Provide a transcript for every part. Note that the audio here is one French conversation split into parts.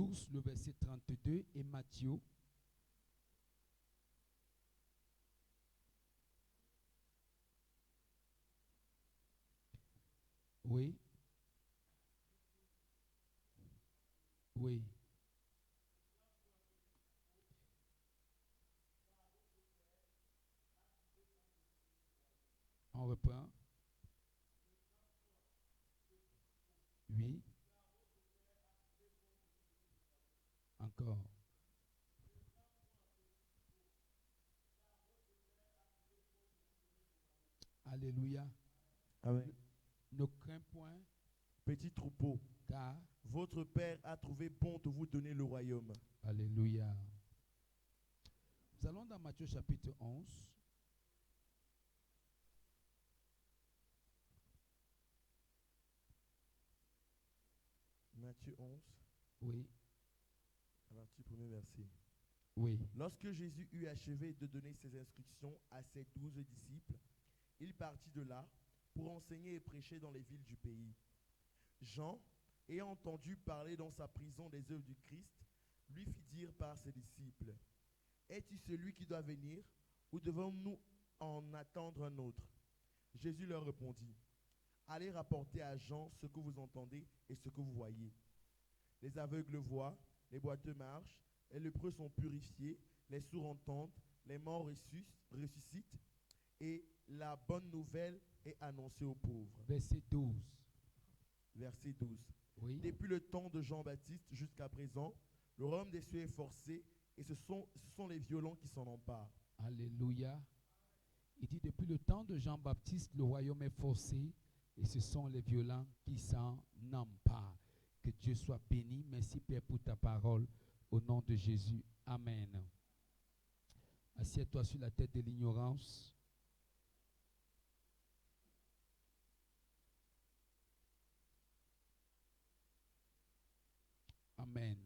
12, le verset 32 et Matthieu. Oui. Oui. On reprend. Oui. Encore. Alléluia. Amen. Ne crains point, Petit troupeau, car, votre Père a trouvé bon de vous donner le royaume. alléluia. Nous allons dans Matthieu chapitre 11. Matthieu 11, Oui. à partir du premier verset. Oui. Lorsque Jésus eut achevé de donner ses instructions à ses 12 disciples, il partit de là pour enseigner et prêcher dans les villes du pays. Jean, ayant entendu parler dans sa prison des œuvres du Christ, lui fit dire par ses disciples, « Es-tu celui qui doit venir, ou devons-nous en attendre un autre ?» Jésus leur répondit, « Allez rapporter à Jean ce que vous entendez et ce que vous voyez. Les aveugles voient, les boiteux marchent, les lépreux sont purifiés, les sourds entendent, les morts ressuscitent, et la bonne nouvelle est annoncée aux pauvres. » Verset 12. Verset 12. Oui. Depuis le temps de Jean-Baptiste jusqu'à présent, le royaume des cieux est forcé, et ce sont les violents qui s'en emparent. Alléluia. Il dit depuis le temps de Jean-Baptiste, le royaume est forcé et ce sont les violents qui s'en emparent. Que Dieu soit béni. Merci Père pour ta parole. Au nom de Jésus. Amen. Assieds-toi sur la tête de l'ignorance. Amen.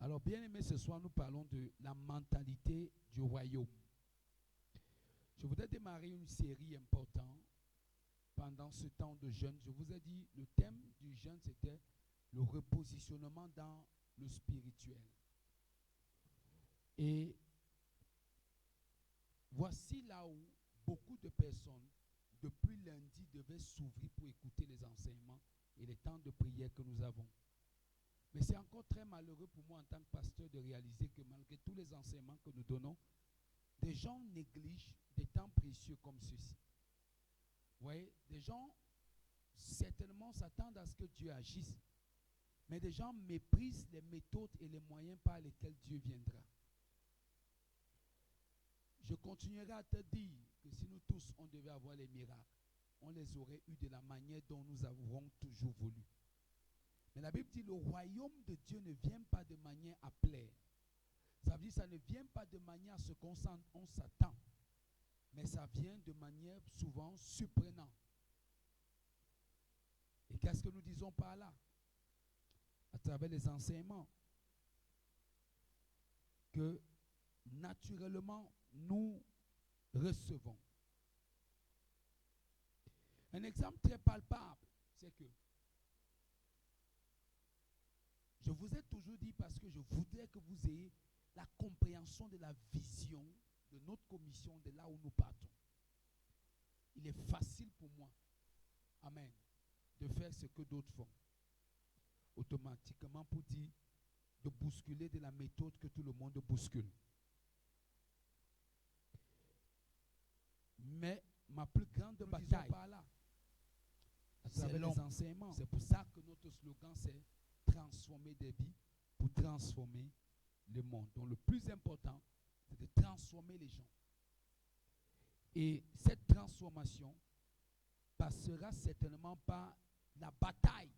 Alors, bien aimé, ce soir, nous parlons de la mentalité du royaume. Je voudrais démarrer une série importante pendant ce temps de jeûne. Je vous ai dit, le thème du jeûne, c'était le repositionnement dans le spirituel. Et voici là où beaucoup de personnes, depuis lundi, devaient s'ouvrir pour écouter les enseignements et les temps de prière que nous avons. Mais c'est encore très malheureux pour moi en tant que pasteur de réaliser que malgré tous les enseignements que nous donnons, des gens négligent des temps précieux comme ceux-ci. Vous voyez, des gens certainement s'attendent à ce que Dieu agisse, mais des gens méprisent les méthodes et les moyens par lesquels Dieu viendra. Je continuerai à te dire que si nous tous, on devait avoir les miracles, on les aurait eus de la manière dont nous avons toujours voulu. Mais la Bible dit le royaume de Dieu ne vient pas de manière à plaire. Ça veut dire que ça ne vient pas de manière à ce qu'on s'attend, mais ça vient de manière souvent surprenante. Et qu'est-ce que nous disons par là? À travers les enseignements, que naturellement nous recevons. Un exemple très palpable, c'est que je vous ai toujours dit, parce que je voudrais que vous ayez la compréhension de la vision de notre commission, de là où nous partons. Il est facile pour moi, amen, de faire ce que d'autres font. Automatiquement pour dire, de bousculer de la méthode que tout le monde bouscule. Mais ma plus grande bataille, à travers les enseignements, c'est pour ça que notre slogan c'est transformer des vies pour transformer le monde. Donc le plus important, c'est de transformer les gens. Et cette transformation passera certainement par la bataille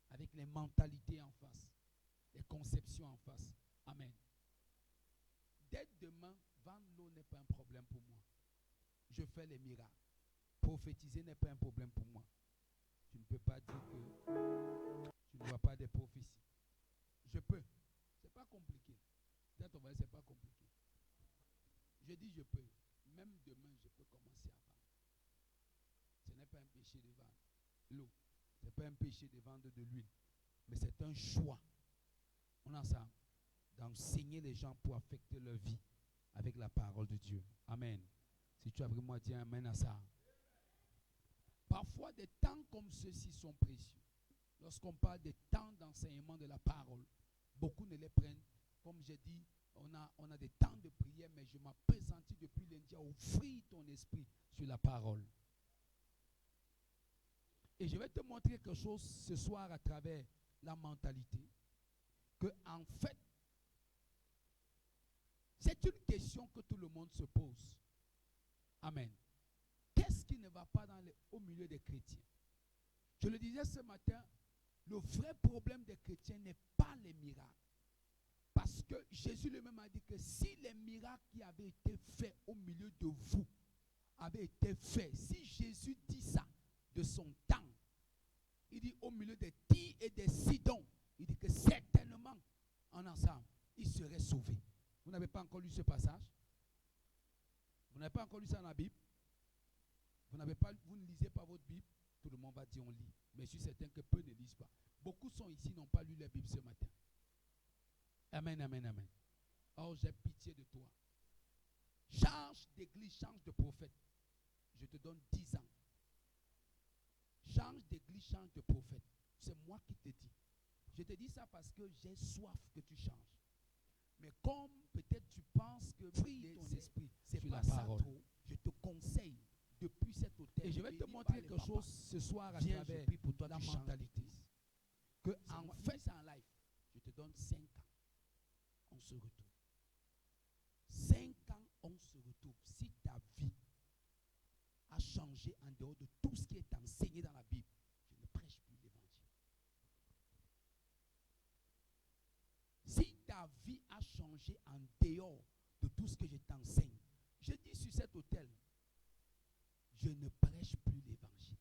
avec les mentalités en face, les conceptions en face. Amen. Dès demain, vendre l'eau n'est pas un problème pour moi. Je fais les miracles. Prophétiser n'est pas un problème pour moi. Tu ne peux pas dire que tu ne vois pas des prophéties. Je peux. C'est pas compliqué. Peut-être on va dire c'est pas compliqué. Je dis je peux. Même demain, je peux commencer à vendre. Ce n'est pas un péché de vendre l'eau. Ce pas un péché de vendre de l'huile. Mais c'est un choix. On a ça. D'enseigner les gens pour affecter leur vie avec la parole de Dieu. Amen. Si tu as vraiment dit amen à ça. Parfois, des temps comme ceux-ci sont précieux. Lorsqu'on parle des temps d'enseignement de la parole, beaucoup ne les prennent. Comme j'ai dit, on a des temps de prière, mais je m'appesantis depuis lundi à offrir ton esprit sur la parole. Et je vais te montrer quelque chose ce soir à travers la mentalité. Que en fait, c'est une question que tout le monde se pose. Amen. Qu'est-ce qui ne va pas au milieu des chrétiens? Je le disais ce matin, le vrai problème des chrétiens n'est pas les miracles. Parce que Jésus lui-même a dit que si les miracles qui avaient été faits au milieu de vous avaient été faits, si Jésus dit ça de son temps, il dit au milieu des Tyr et des Sidon, il dit que certainement, en ensemble, ils seraient sauvés. Vous n'avez pas encore lu ce passage? Vous n'avez pas encore lu ça dans la Bible? Vous ne lisez pas votre Bible? Tout le monde va dire on lit. Mais je suis certain que peu ne lisent pas. Beaucoup sont ici, n'ont pas lu la Bible ce matin. Amen, amen, amen. Oh, j'ai pitié de toi. Change d'église, change de prophète. Je te donne 10 ans. Change d'église, change de prophète. C'est moi qui te dis. Je te dis ça parce que j'ai soif que tu changes. Mais comme peut-être tu penses que prie ton esprit, c'est pas ça trop, je te conseille depuis cet hôtel. Et je vais te montrer quelque chose ce soir à travers pour toi la mentalité. Que en fait, c'est en live. Je te donne 5 ans. On se retrouve. 5 ans, on se retrouve. Si ta vie a changé en dehors de tout ce qui est enseigné dans la Bible, je ne prêche plus l'évangile. Si ta vie a changé en dehors de tout ce que je t'enseigne, je dis sur cet autel, je ne prêche plus l'évangile.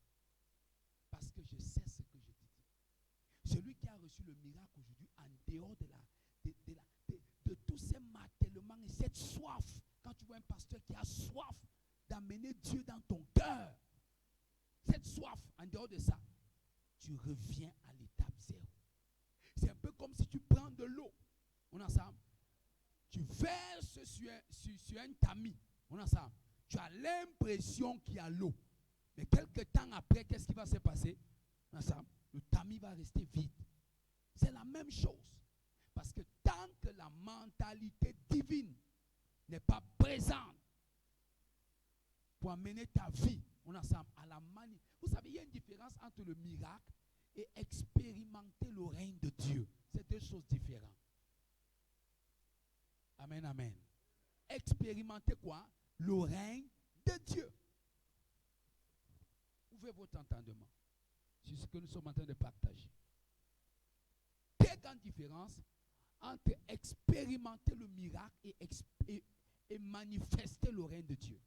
Parce que je sais ce que je te dis. Celui qui a reçu le miracle aujourd'hui, en dehors de tous ces martèlements et cette soif, quand tu vois un pasteur qui a soif d'amener Dieu dans ton cœur, cette soif, en dehors de ça, tu reviens à l'étape 0. C'est un peu comme si tu prends de l'eau, on est ensemble, tu verses sur un tamis, on est ensemble, tu as l'impression qu'il y a l'eau, mais quelques temps après, qu'est-ce qui va se passer? On est ensemble, le tamis va rester vide. C'est la même chose. Parce que tant que la mentalité divine n'est pas présente pour amener ta vie, on ensemble à la manie. Vous savez, il y a une différence entre le miracle et expérimenter le règne de Dieu. C'est deux choses différentes. Amen, amen. Expérimenter quoi? Le règne de Dieu. Ouvrez votre entendement sur ce que nous sommes en train de partager. Quelle grande différence entre expérimenter le miracle et manifester le règne de Dieu.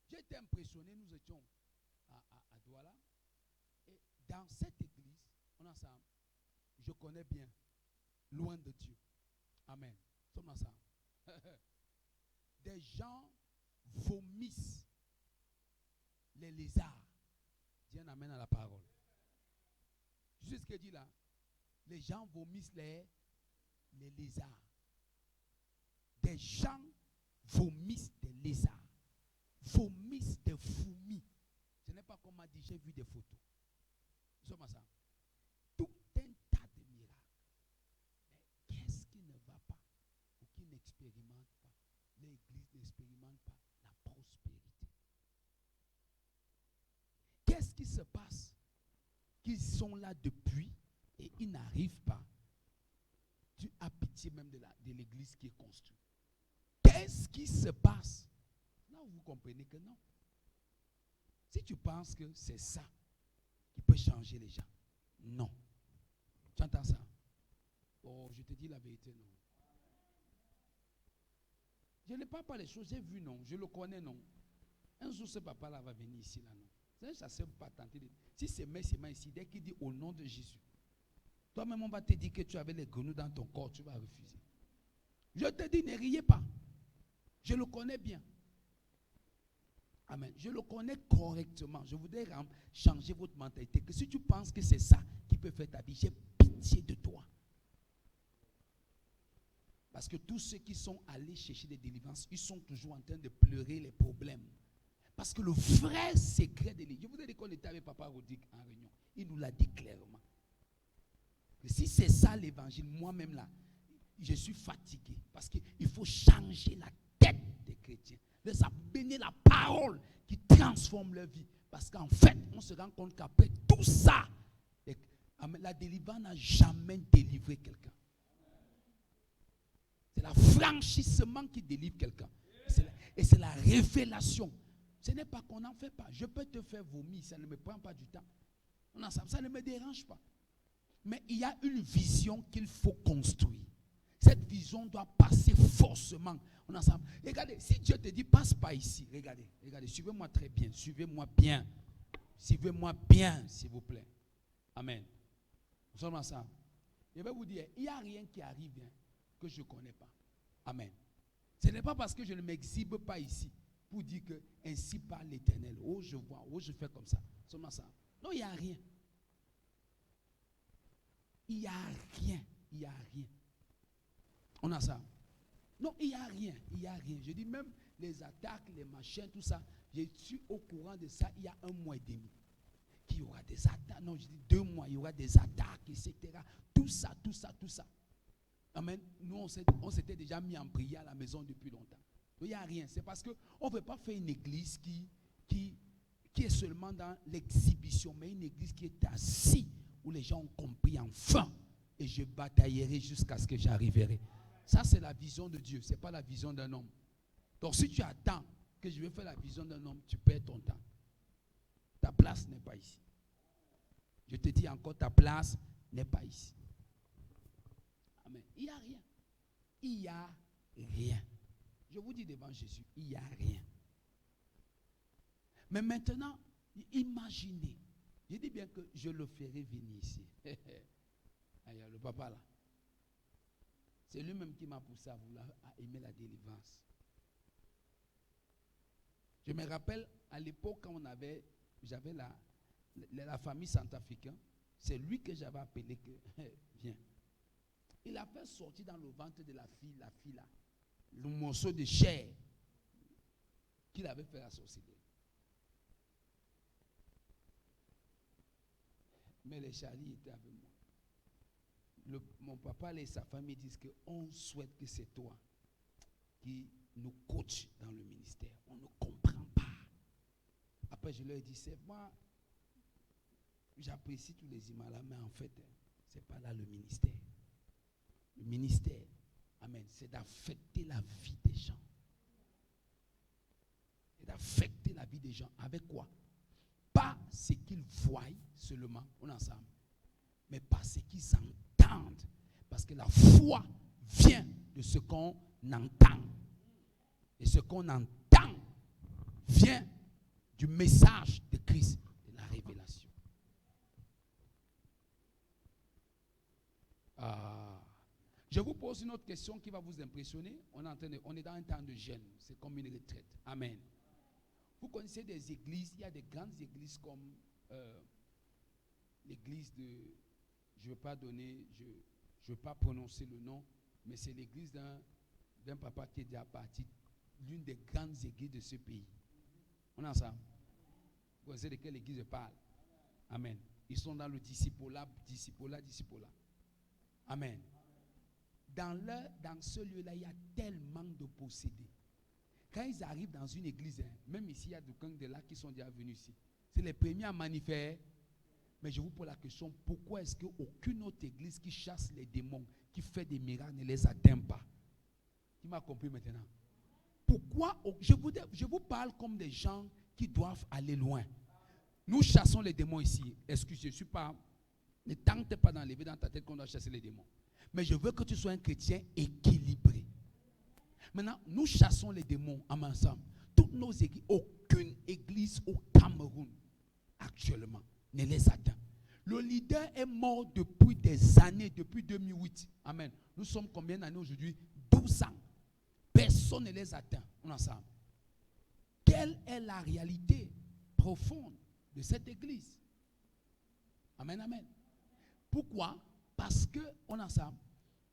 J'ai été impressionné, nous étions à Douala, et dans cette église, on est ensemble, je connais bien, loin de Dieu. Amen. Nous sommes ensemble. Des gens vomissent les lézards. Dis un amen à la parole. Tu sais ce qu'il dit là? Les gens vomissent les lézards. Des gens vomissent des lézards. Vomissent des fourmis. Ce n'est pas comme m'a dit, j'ai vu des photos. Nous sommes ensemble. Tout un tas de miracles. Mais qu'est-ce qui ne va pas ou qui n'expérimente pas? L'église n'expérimente pas la prospérité. Qu'est-ce qui se passe? Qu'ils sont là depuis et ils n'arrivent pas. Tu as pitié même de l'église qui est construite. Qu'est-ce qui se passe? Là, vous comprenez que non. Si tu penses que c'est ça qui peut changer les gens, non. Tu entends ça? Oh, je te dis la vérité, non. Je ne parle pas les choses, j'ai vu, non. Je le connais, non. Un jour, ce papa-là va venir ici, là, non. Ça ne peut pas tenter de... Si c'est main ici, dès qu'il dit au nom de Jésus, toi-même, on va te dire que tu avais les grenouilles dans ton corps, tu vas refuser. Je te dis, ne riez pas. Je le connais bien. Amen. Je le connais correctement. Je voudrais changer votre mentalité. Que si tu penses que c'est ça qui peut faire ta vie, j'ai pitié de toi. Parce que tous ceux qui sont allés chercher des délivrances, ils sont toujours en train de pleurer les problèmes. Parce que le vrai secret de l'Église, je vous ai dit qu'on était avec Papa Rodic en réunion, il nous l'a dit clairement. Que si c'est ça l'évangile, moi-même là, je suis fatigué. Parce qu'il faut changer la tête des chrétiens. De ça bénir la parole qui transforme leur vie. Parce qu'en fait, on se rend compte qu'après tout ça, la délivrance n'a jamais délivré quelqu'un. C'est l'affranchissement qui délivre quelqu'un. Et c'est la révélation. Ce n'est pas qu'on n'en fait pas. Je peux te faire vomir, ça ne me prend pas du temps. Ça ne me dérange pas. Mais il y a une vision qu'il faut construire. Cette vision doit passer forcément. On ensemble. Regardez, si Dieu te dit passe pas ici, regardez, suivez-moi très bien, suivez-moi bien, s'il vous plaît. Amen. Nous sommes ensemble. Je vais vous dire, il n'y a rien qui arrive que je ne connais pas. Amen. Ce n'est pas parce que je ne m'exhibe pas ici pour dire que ainsi parle l'Éternel. Oh, je vois, oh, je fais comme ça. Nous sommes ensemble. Non, il n'y a rien. Il n'y a rien. On a ça. Non, il n'y a rien. Je dis même les attaques, les machins, tout ça. Je suis au courant de ça il y a 1 mois et demi. Qu'il y aura des attaques. Non, je dis 2 mois, il y aura des attaques, etc. Tout ça. Amen. Nous, on s'était déjà mis en prière à la maison depuis longtemps. Donc, il n'y a rien. C'est parce qu'on ne veut pas faire une église qui est seulement dans l'exhibition, mais une église qui est assise, où les gens ont compris enfin. Et je bataillerai jusqu'à ce que j'arriverai. Ça, c'est la vision de Dieu. Ce n'est pas la vision d'un homme. Donc, si tu attends que je vais faire la vision d'un homme, tu perds ton temps. Ta place n'est pas ici. Je te dis encore, ta place n'est pas ici. Amen. Il n'y a rien. Il n'y a rien. Je vous dis devant Jésus, il n'y a rien. Mais maintenant, imaginez. Je dis bien que je le ferai venir ici. Le papa là. C'est lui-même qui m'a poussé à aimer la délivrance. Je me rappelle à l'époque quand j'avais la famille centrafricaine, c'est lui que j'avais appelé que viens. Il a fait sortir dans le ventre de la fille là, le morceau de chair qu'il avait fait la sorcellerie. Mais les Charlie étaient avec moi. Mon papa et sa famille disent qu'on souhaite que c'est toi qui nous coaches dans le ministère. On ne comprend pas. Après, je leur ai dit, c'est moi, j'apprécie tous les imams là, mais en fait, ce n'est pas là le ministère. Le ministère, amen, c'est d'affecter la vie des gens. C'est d'affecter la vie des gens. Avec quoi? Pas ce qu'ils voient seulement, on est ensemble, mais pas ce qu'ils entendent. Parce que la foi vient de ce qu'on entend. Et ce qu'on entend vient du message de Christ, de la révélation. Je vous pose une autre question qui va vous impressionner. On est dans un temps de jeûne. C'est comme une retraite. Amen. Vous connaissez des églises, il y a des grandes églises comme l'église de, je ne veux pas prononcer le nom, mais c'est l'église d'un papa qui est déjà parti, l'une des grandes églises de ce pays. On est ensemble. Vous connaissez de quelle église je parle? Amen. Ils sont dans le discipolat. Amen. Dans ce lieu-là, il y a tellement de possédés. Quand ils arrivent dans une église, même ici, il y a des là qui sont déjà venus ici. C'est les premiers à manifester. Mais je vous pose la question, pourquoi est-ce qu'aucune autre église qui chasse les démons, qui fait des miracles, ne les atteint pas? Qui m'a compris maintenant? Pourquoi? Je vous parle comme des gens qui doivent aller loin. Nous chassons les démons ici. Excusez, je ne suis pas... Ne tente pas d'enlever dans ta tête qu'on doit chasser les démons. Mais je veux que tu sois un chrétien équilibré. Maintenant, nous chassons les démons ensemble. Toutes nos églises, aucune église au Cameroun, actuellement, ne les atteint. Le leader est mort depuis des années, depuis 2008. Amen. Nous sommes combien d'années aujourd'hui? 12 ans. Personne ne les atteint. On est ensemble. telle est la réalité profonde de cette église. Amen, amen. Pourquoi? Parce qu'on a ça.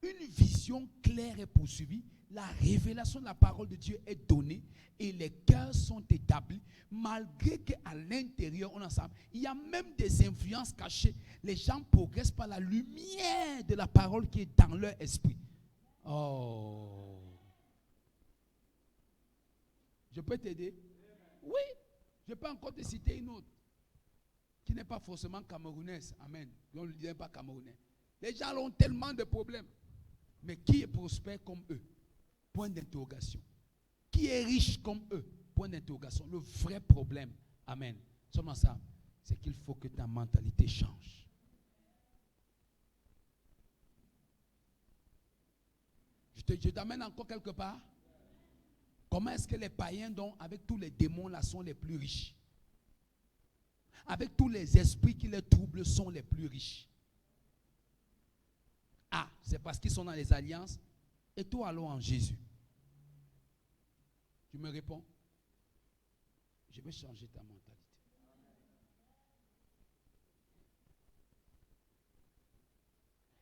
Une vision claire est poursuivie. La révélation de la parole de Dieu est donnée et les cœurs sont établis, malgré qu'à l'intérieur, on a ça. Il y a même des influences cachées. Les gens progressent par la lumière de la parole qui est dans leur esprit. Oh. Je peux t'aider? Oui. Je peux encore te citer une autre qui n'est pas forcément camerounaise. Amen. On ne dit pas camerounais. Les gens ont tellement de problèmes. Mais qui est prospère comme eux? Point d'interrogation. Qui est riche comme eux? Point d'interrogation. Le vrai problème, amen, seulement ça, c'est qu'il faut que ta mentalité change. Je t'amène encore quelque part. Comment est-ce que les païens, donc, avec tous les démons là, sont les plus riches? Avec tous les esprits qui les troublent, sont les plus riches. Ah, c'est parce qu'ils sont dans les alliances. Et toi, allons en Jésus. Tu me réponds? Je vais changer ta mentalité.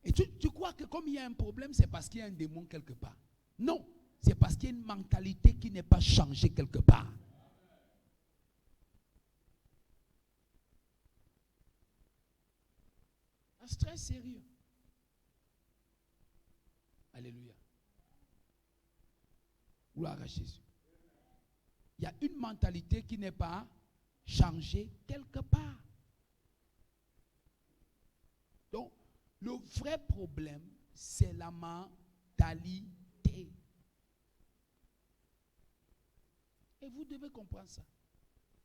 Et tu crois que comme il y a un problème, c'est parce qu'il y a un démon quelque part? Non, c'est parce qu'il y a une mentalité qui n'est pas changée quelque part. C'est très sérieux. Alléluia. Gloire à Jésus. Il y a une mentalité qui n'est pas changée quelque part. Donc, le vrai problème, c'est la mentalité. Et vous devez comprendre ça.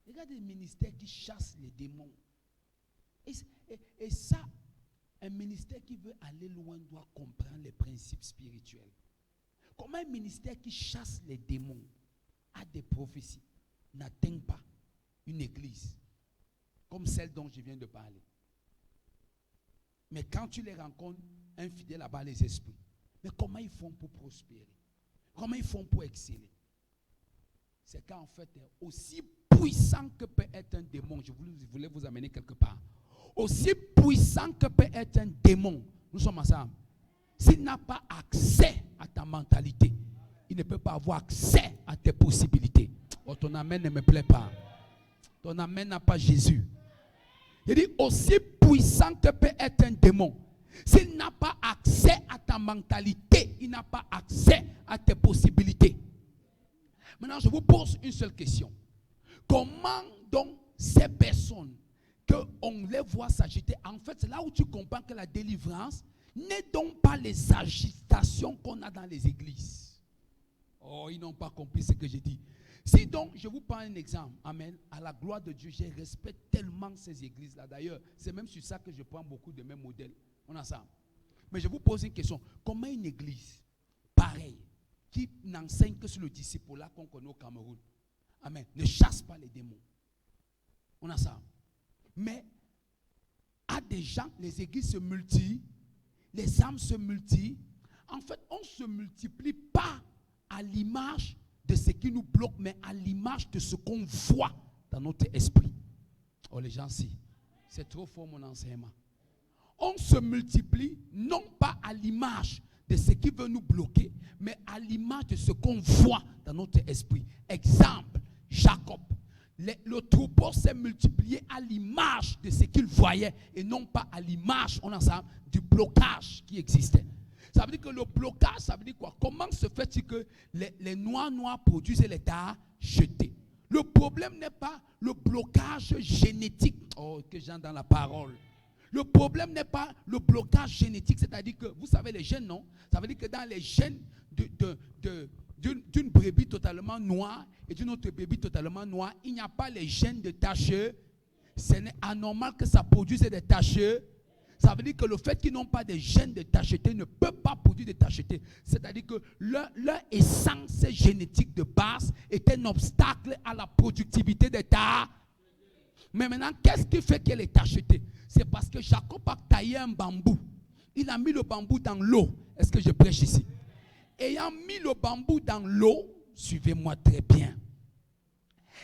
Regardez les ministères qui chassent les démons. Et ça, un ministère qui veut aller loin doit comprendre les principes spirituels. Comment un ministère qui chasse les démons a des prophéties n'atteint pas une église comme celle dont je viens de parler? Mais quand tu les rencontres, infidèles là-bas les esprits, mais comment ils font pour prospérer? Comment ils font pour exceller? C'est qu'en fait, aussi puissant que peut être un démon, je voulais vous amener quelque part, aussi puissant que peut être un démon, nous sommes ensemble, s'il n'a pas accès à ta mentalité, il ne peut pas avoir accès à tes possibilités. Oh, ton amen ne me plaît pas. Ton amen n'a pas Jésus. Il dit aussi puissant que peut être un démon, s'il n'a pas accès à ta mentalité, il n'a pas accès à tes possibilités. Maintenant, je vous pose une seule question. Comment donc ces personnes, qu'on les voit s'agiter, en fait, c'est là où tu comprends que la délivrance n'est donc pas les agitations qu'on a dans les églises. Oh, ils n'ont pas compris ce que j'ai dit. Si donc, je vous prends un exemple, amen, à la gloire de Dieu, je respecte tellement ces églises-là. D'ailleurs, c'est même sur ça que je prends beaucoup de mes modèles. On a ça. Mais je vous pose une question. Comment une église pareille, qui n'enseigne que sur le disciple-là qu'on connaît au Cameroun, amen, ne chasse pas les démons? On a ça. Mais à des gens, les églises se multiplient, les âmes se multiplient. En fait, on ne se multiplie pas à l'image de ce qui nous bloque, mais à l'image de ce qu'on voit dans notre esprit. Oh, les gens, si, c'est trop fort mon enseignement. On se multiplie non pas à l'image de ce qui veut nous bloquer, mais à l'image de ce qu'on voit dans notre esprit. Exemple, Jacob. Le troupeau s'est multiplié à l'image de ce qu'il voyait et non pas à l'image, on ensemble, du blocage qui existait. Ça veut dire que le blocage, ça veut dire quoi? Comment se fait-il que les noirs produisent les tachetés? Le problème n'est pas le blocage génétique. Oh, que j'ai dans la parole. Le problème n'est pas le blocage génétique, c'est-à-dire que, vous savez les gènes, non? Ça veut dire que dans les gènes d'une brebis totalement noire et d'une autre brebis totalement noire, il n'y a pas les gènes de taches. C'est anormal que ça produise des taches. Ça veut dire que le fait qu'ils n'ont pas de gènes de tacheté ne peut pas produire de tacheté. C'est-à-dire que leur essence génétique de base est un obstacle à la productivité des taches. Mais maintenant, qu'est-ce qui fait qu'elle est tachetée? C'est parce que Jacob a taillé un bambou. Il a mis le bambou dans l'eau. Est-ce que je prêche ici? Ayant mis le bambou dans l'eau, suivez-moi très bien.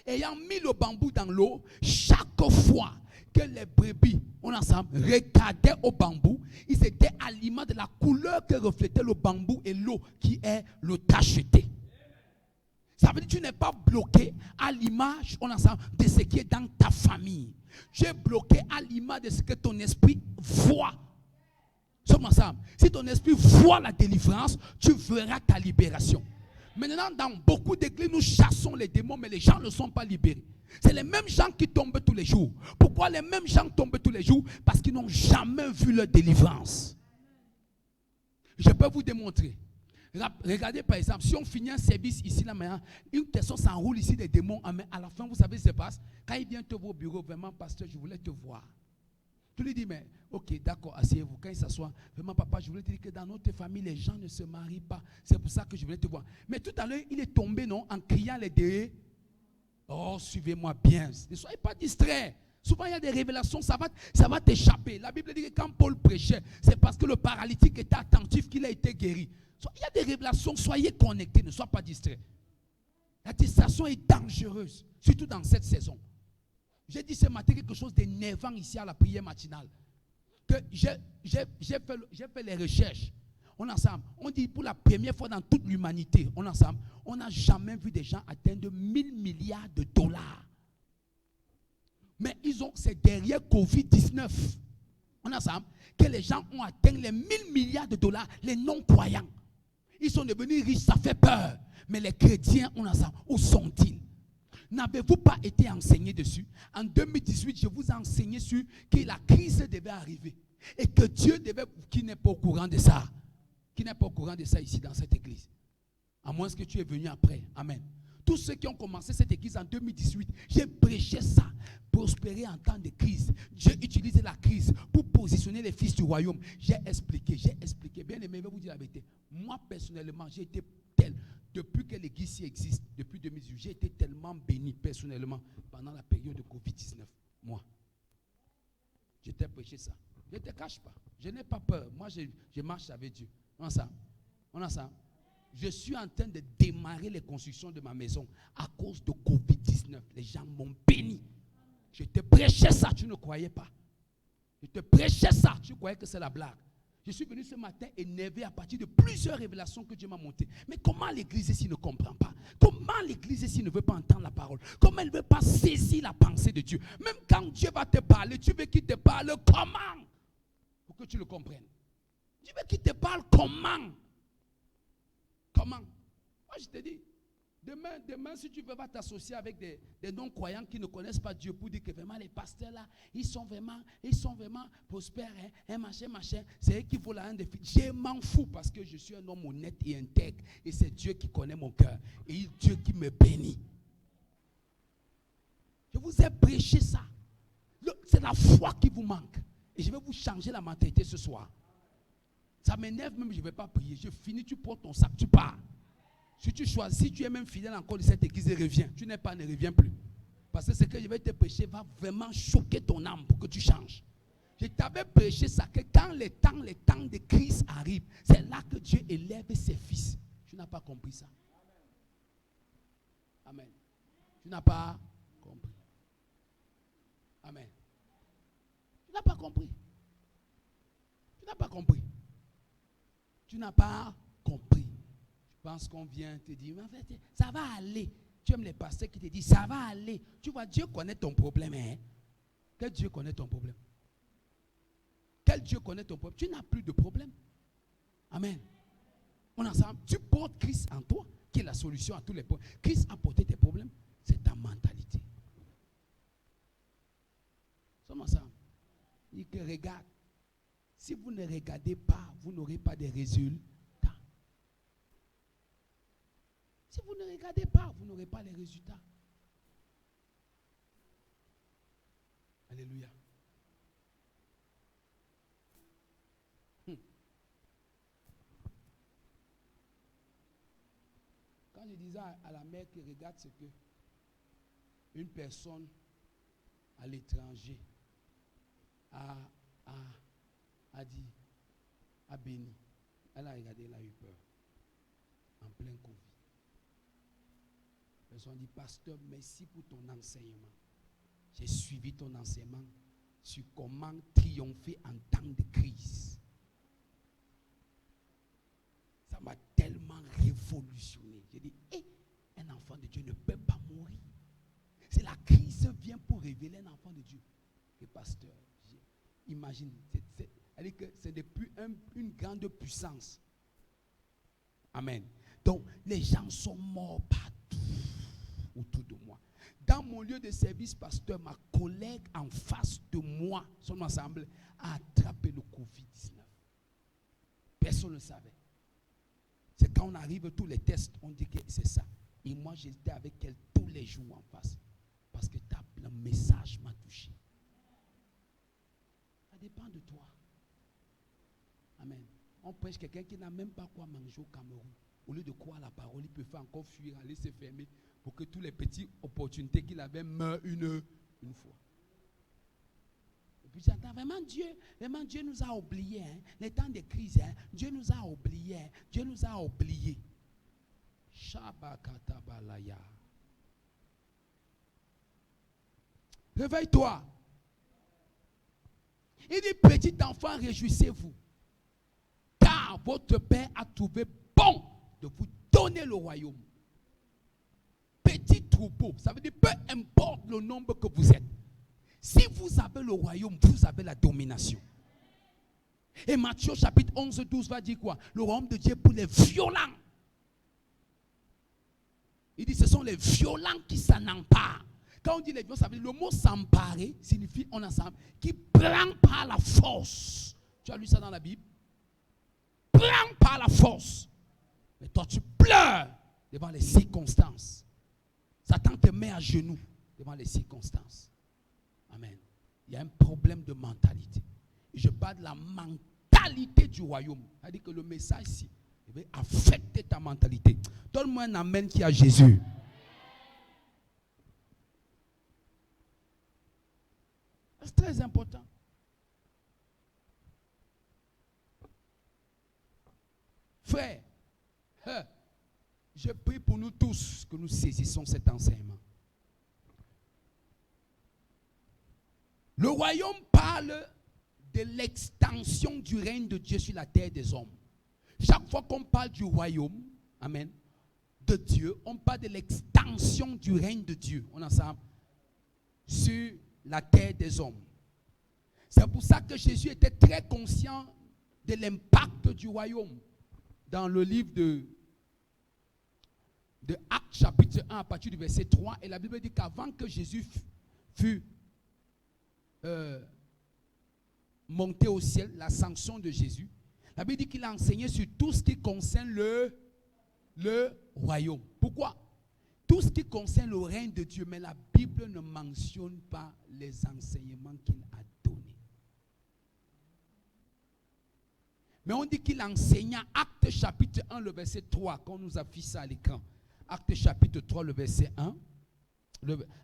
ayant mis le bambou dans l'eau, chaque fois que les brebis, regardaient au bambou, ils étaient à l'image de la couleur que reflétait le bambou et l'eau qui est le tacheté. Ça veut dire que tu n'es pas bloqué à l'image de ce qui est dans ta famille. Tu es bloqué à l'image de ce que ton esprit voit. Sommes ensemble. Si ton esprit voit la délivrance, tu verras ta libération. Maintenant, dans beaucoup d'églises, nous chassons les démons, mais les gens ne sont pas libérés. C'est les mêmes gens qui tombent tous les jours. Pourquoi les mêmes gens tombent tous les jours? Parce qu'ils n'ont jamais vu leur délivrance. Je peux vous démontrer. Regardez par exemple, si on finit un service ici, là maintenant, une personne s'enroule ici des démons, mais à la fin, vous savez ce qui se passe? Quand il vient te voir au bureau, vraiment, pasteur, je voulais te voir. Tu lui dis, mais ok, d'accord, asseyez-vous. Quand il s'assoit, vraiment, papa, je voulais te dire que dans notre famille, les gens ne se marient pas. C'est pour ça que je voulais te voir. Mais tout à l'heure, il est tombé, non, en criant les deux. Oh, suivez-moi bien. Ne soyez pas distraits. Souvent, il y a des révélations, ça va t'échapper. La Bible dit que quand Paul prêchait, c'est parce que le paralytique était attentif qu'il a été guéri. Il y a des révélations, soyez connectés, ne soyez pas distraits. La distraction est dangereuse, surtout dans cette saison. J'ai dit ce matin quelque chose d'énervant ici à la prière matinale. Que j'ai fait les recherches. On dit pour la première fois dans toute l'humanité, on n'a jamais vu des gens atteindre 1000 milliards de dollars. Mais c'est derrière Covid-19, que les gens ont atteint les 1000 milliards de dollars, les non-croyants. Ils sont devenus riches, ça fait peur. Mais les chrétiens, où sont-ils? N'avez-vous pas été enseigné dessus? En 2018, je vous ai enseigné sur que la crise devait arriver. Et que Dieu devait, qui n'est pas au courant de ça, qui n'est pas au courant de ça ici dans cette église. À moins que tu es venu après. Amen. Tous ceux qui ont commencé cette église en 2018, j'ai prêché ça. Prospérer en temps de crise. Dieu utilisait la crise pour positionner les fils du royaume. J'ai expliqué. Bien aimé, je vais vous dire la vérité. Moi, personnellement, j'ai été tel. Depuis que l'église existe, depuis 2018, j'ai été tellement béni personnellement pendant la période de Covid-19. Moi, je t'ai prêché ça. Je ne te cache pas. Je n'ai pas peur. Moi, je marche avec Dieu. On a ça. Je suis en train de démarrer les constructions de ma maison à cause de Covid-19. Les gens m'ont béni. Je te prêchais ça, tu ne croyais pas. Je te prêchais ça, tu croyais que c'est la blague. Je suis venu ce matin énervé à partir de plusieurs révélations que Dieu m'a montées. Mais comment l'église ici ne comprend pas? Comment l'église ici ne veut pas entendre la parole? Comment elle ne veut pas saisir la pensée de Dieu? Même quand Dieu va te parler, tu veux qu'il te parle comment? Pour que tu le comprennes. Tu veux qu'il te parle comment? Comment? Moi je te dis, demain si tu veux pas t'associer avec des non-croyants qui ne connaissent pas Dieu pour dire que vraiment les pasteurs là, ils sont vraiment prospères, hein, machin, c'est eux qui volent la haine des filles. Je m'en fous parce que je suis un homme honnête et intègre et c'est Dieu qui connaît mon cœur et Dieu qui me bénit. Je vous ai prêché ça. C'est la foi qui vous manque et je vais vous changer la mentalité ce soir. Ça m'énerve même, je ne vais pas prier. Je finis, tu prends ton sac, tu pars. Si tu choisis, si tu es même fidèle encore de cette église, reviens. Tu n'es pas, ne reviens plus. Parce que ce que je vais te prêcher va vraiment choquer ton âme pour que tu changes. Je t'avais prêché ça, que quand les temps de crise arrivent, c'est là que Dieu élève ses fils. Tu n'as pas compris ça. Amen. Tu n'as pas compris. Amen. Tu n'as pas compris. Tu n'as pas compris. Tu n'as pas compris. Je pense qu'on vient te dire, mais en fait, ça va aller. Tu aimes les pasteurs qui te disent, ça va aller. Tu vois, Dieu connaît ton problème. Hein? Quel Dieu connaît ton problème? Quel Dieu connaît ton problème? Tu n'as plus de problème. Amen. On est ensemble. Tu portes Christ en toi, qui est la solution à tous les problèmes. Christ a porté tes problèmes. C'est ta mentalité. Sommes ensemble. Il dit que regarde. Si vous ne regardez pas, vous n'aurez pas de résultats. Si vous ne regardez pas, vous n'aurez pas les résultats. Alléluia. Quand je disais à la mère qui regarde ce que une personne à l'étranger a dit, a béni, elle a regardé, elle a eu peur. En plein Covid. personne dit, pasteur, merci pour ton enseignement. J'ai suivi ton enseignement sur comment triompher en temps de crise. Ça m'a tellement révolutionné. J'ai dit, un enfant de Dieu ne peut pas mourir. C'est la crise vient pour révéler un enfant de Dieu. Et pasteur, imagine, c'est-à-dire que ce n'est plus une grande puissance. Amen. Donc, les gens sont morts partout autour de moi. Dans mon lieu de service, pasteur, ma collègue en face de moi, son ensemble, a attrapé le Covid-19. Personne ne le savait. C'est quand on arrive tous les tests, on dit que c'est ça. Et moi, j'étais avec elle tous les jours en face. Parce que le message m'a touché. Ça dépend de toi. Amen. On prêche quelqu'un qui n'a même pas quoi manger au Cameroun. Au lieu de croire la parole, il peut faire encore fuir, aller se fermer pour que toutes les petites opportunités qu'il avait meurent une fois. Et puis j'entends vraiment Dieu nous a oubliés. Hein. Les temps de crise, hein. Dieu nous a oubliés. Hein. Dieu nous a oubliés. Shabakatabalaya. Réveille-toi. Il dit, petit enfant, réjouissez-vous. Car votre Père a trouvé bon de vous donner le royaume. Petit troupeau, ça veut dire peu importe le nombre que vous êtes. Si vous avez le royaume, vous avez la domination. Et Matthieu chapitre 11, 12 va dire quoi? Le royaume de Dieu pour les violents. Il dit, ce sont les violents qui s'en emparent. Quand on dit les violents, ça veut dire le mot s'emparer signifie on ensemble qui prend par la force. Tu as lu ça dans la Bible? Prends par la force. Mais toi, tu pleures devant les circonstances. Satan te met à genoux devant les circonstances. Amen. Il y a un problème de mentalité. Et je parle de la mentalité du royaume. C'est-à-dire que le message ici va affecter ta mentalité. Donne-moi un amen qui a Jésus. C'est très important. Frère, je prie pour nous tous que nous saisissons cet enseignement. Le royaume parle de l'extension du règne de Dieu sur la terre des hommes. Chaque fois qu'on parle du royaume, amen, de Dieu, on parle de l'extension du règne de Dieu. On est ensemble sur la terre des hommes. C'est pour ça que Jésus était très conscient de l'impact du royaume. Dans le livre de Actes chapitre 1 à partir du verset 3, et la Bible dit qu'avant que Jésus fût monté au ciel, l'ascension de Jésus, la Bible dit qu'il a enseigné sur tout ce qui concerne le royaume. Pourquoi? Tout ce qui concerne le règne de Dieu, mais la Bible ne mentionne pas les enseignements qu'il a donnés. Mais on dit qu'il enseigna, Actes chapitre 1, le verset 3, qu'on nous affiche ça à l'écran. Actes chapitre 3, le verset 1.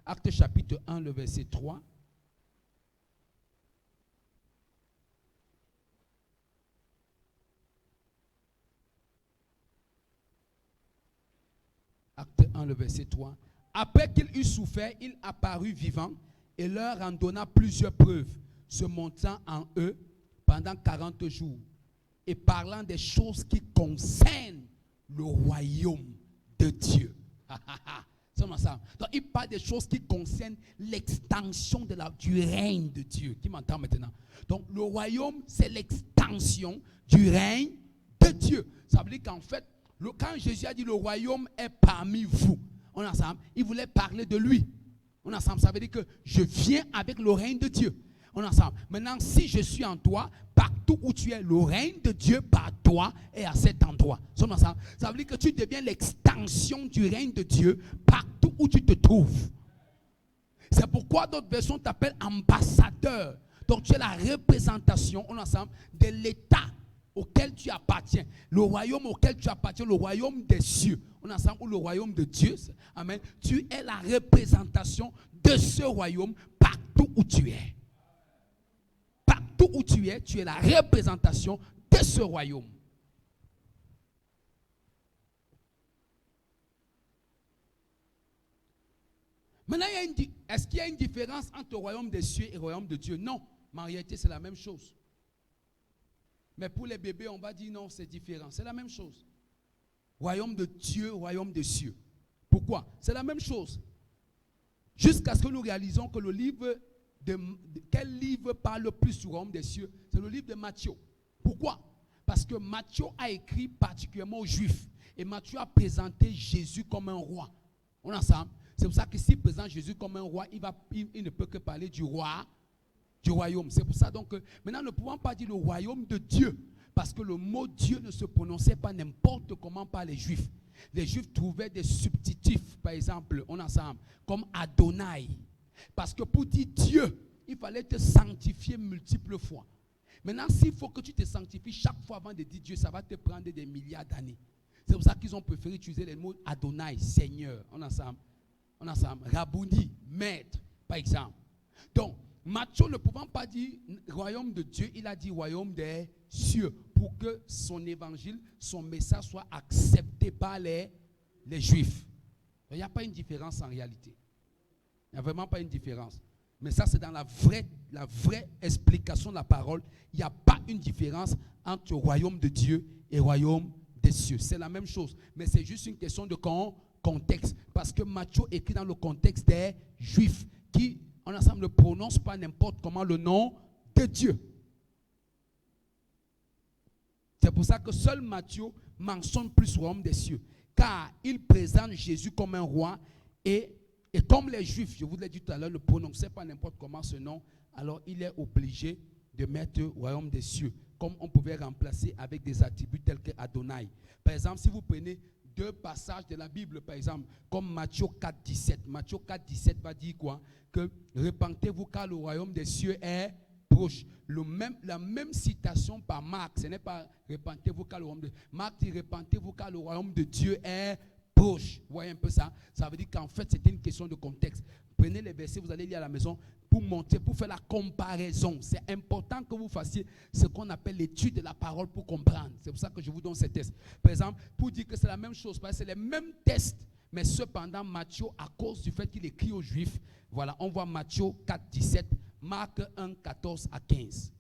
Actes chapitre 1, le verset 3. Acte 1, le verset 3. Après qu'il eut souffert, il apparut vivant et leur en donna plusieurs preuves, se montrant en eux pendant 40 jours et parlant des choses qui concernent le royaume de Dieu. Donc il parle des choses qui concernent l'extension du règne de Dieu. Qui m'entend maintenant? Donc le royaume, c'est l'extension du règne de Dieu. Ça veut dire qu'en fait, quand Jésus a dit le royaume est parmi vous, on ensemble, il voulait parler de lui. On ensemble, ça veut dire que je viens avec le règne de Dieu. On ensemble. Maintenant, si je suis en toi, partout où tu es, le règne de Dieu par toi est à cet endroit. Ensemble. Ça veut dire que tu deviens l'extension du règne de Dieu partout où tu te trouves. C'est pourquoi d'autres versions t'appellent ambassadeur. Donc tu es la représentation, on ensemble, de l'État auquel tu appartiens. Le royaume auquel tu appartiens, le royaume des cieux. On ensemble, ou le royaume de Dieu. Amen. Tu es la représentation de ce royaume partout où tu es. Partout où tu es la représentation de ce royaume. Maintenant, est-ce qu'il y a une différence entre le royaume des cieux et le royaume de Dieu? Non, mais en réalité, c'est la même chose. Mais pour les bébés, on va dire non, c'est différent. C'est la même chose. Royaume de Dieu, royaume des cieux. Pourquoi? C'est la même chose. Jusqu'à ce que nous réalisons que le livre quel livre parle le plus du royaume des cieux? C'est le livre de Matthieu. Pourquoi? Parce que Matthieu a écrit particulièrement aux Juifs. Et Matthieu a présenté Jésus comme un roi. On est ensemble? C'est pour ça que s'il présente Jésus comme un roi, il ne peut que parler du roi, du royaume. C'est pour ça donc que maintenant nous ne pouvons pas dire le royaume de Dieu. Parce que le mot Dieu ne se prononçait pas n'importe comment par les Juifs. Les Juifs trouvaient des substitutifs, par exemple, on est ensemble, comme Adonai. Parce que pour dire Dieu, il fallait te sanctifier multiples fois. Maintenant, s'il faut que tu te sanctifies chaque fois avant de dire Dieu, ça va te prendre des milliards d'années. C'est pour ça qu'ils ont préféré utiliser les mots Adonai, Seigneur, on est ensemble. On est ensemble. Rabouni, maître, par exemple. Donc, Matthieu ne pouvant pas dire royaume de Dieu, il a dit royaume des cieux pour que son évangile, son message soit accepté par les Juifs. Il n'y a pas une différence en réalité. Il n'y a vraiment pas une différence. Mais ça, c'est dans la vraie explication de la parole. Il n'y a pas une différence entre le royaume de Dieu et le royaume des cieux. C'est la même chose. Mais c'est juste une question de contexte. Parce que Matthieu écrit dans le contexte des Juifs qui, en ensemble, ne prononcent pas n'importe comment le nom de Dieu. C'est pour ça que seul Matthieu mentionne plus le royaume des cieux. Car il présente Jésus comme un roi et comme les Juifs, je vous l'ai dit tout à l'heure, ne prononçaient pas n'importe comment ce nom, alors il est obligé de mettre le royaume des cieux, comme on pouvait remplacer avec des attributs tels que Adonai. Par exemple, si vous prenez deux passages de la Bible, par exemple, comme Matthieu 4, 17. Matthieu 4, 17 va dire quoi? Que repentez-vous car le royaume des cieux est proche. La même citation par Marc, ce n'est pas repentez-vous car le royaume de Dieu. Marc dit repentez-vous car le royaume de Dieu est proche. Vous voyez un peu ça? Ça veut dire qu'en fait, c'était une question de contexte. Prenez les versets, vous allez lire à la maison pour montrer, pour faire la comparaison. C'est important que vous fassiez ce qu'on appelle l'étude de la parole pour comprendre. C'est pour ça que je vous donne ces tests. Par exemple, pour dire que c'est la même chose, parce que c'est les mêmes tests, mais cependant, Matthieu, à cause du fait qu'il écrit aux Juifs, voilà, on voit Matthieu 4, 17, Marc 1, 14 à 15.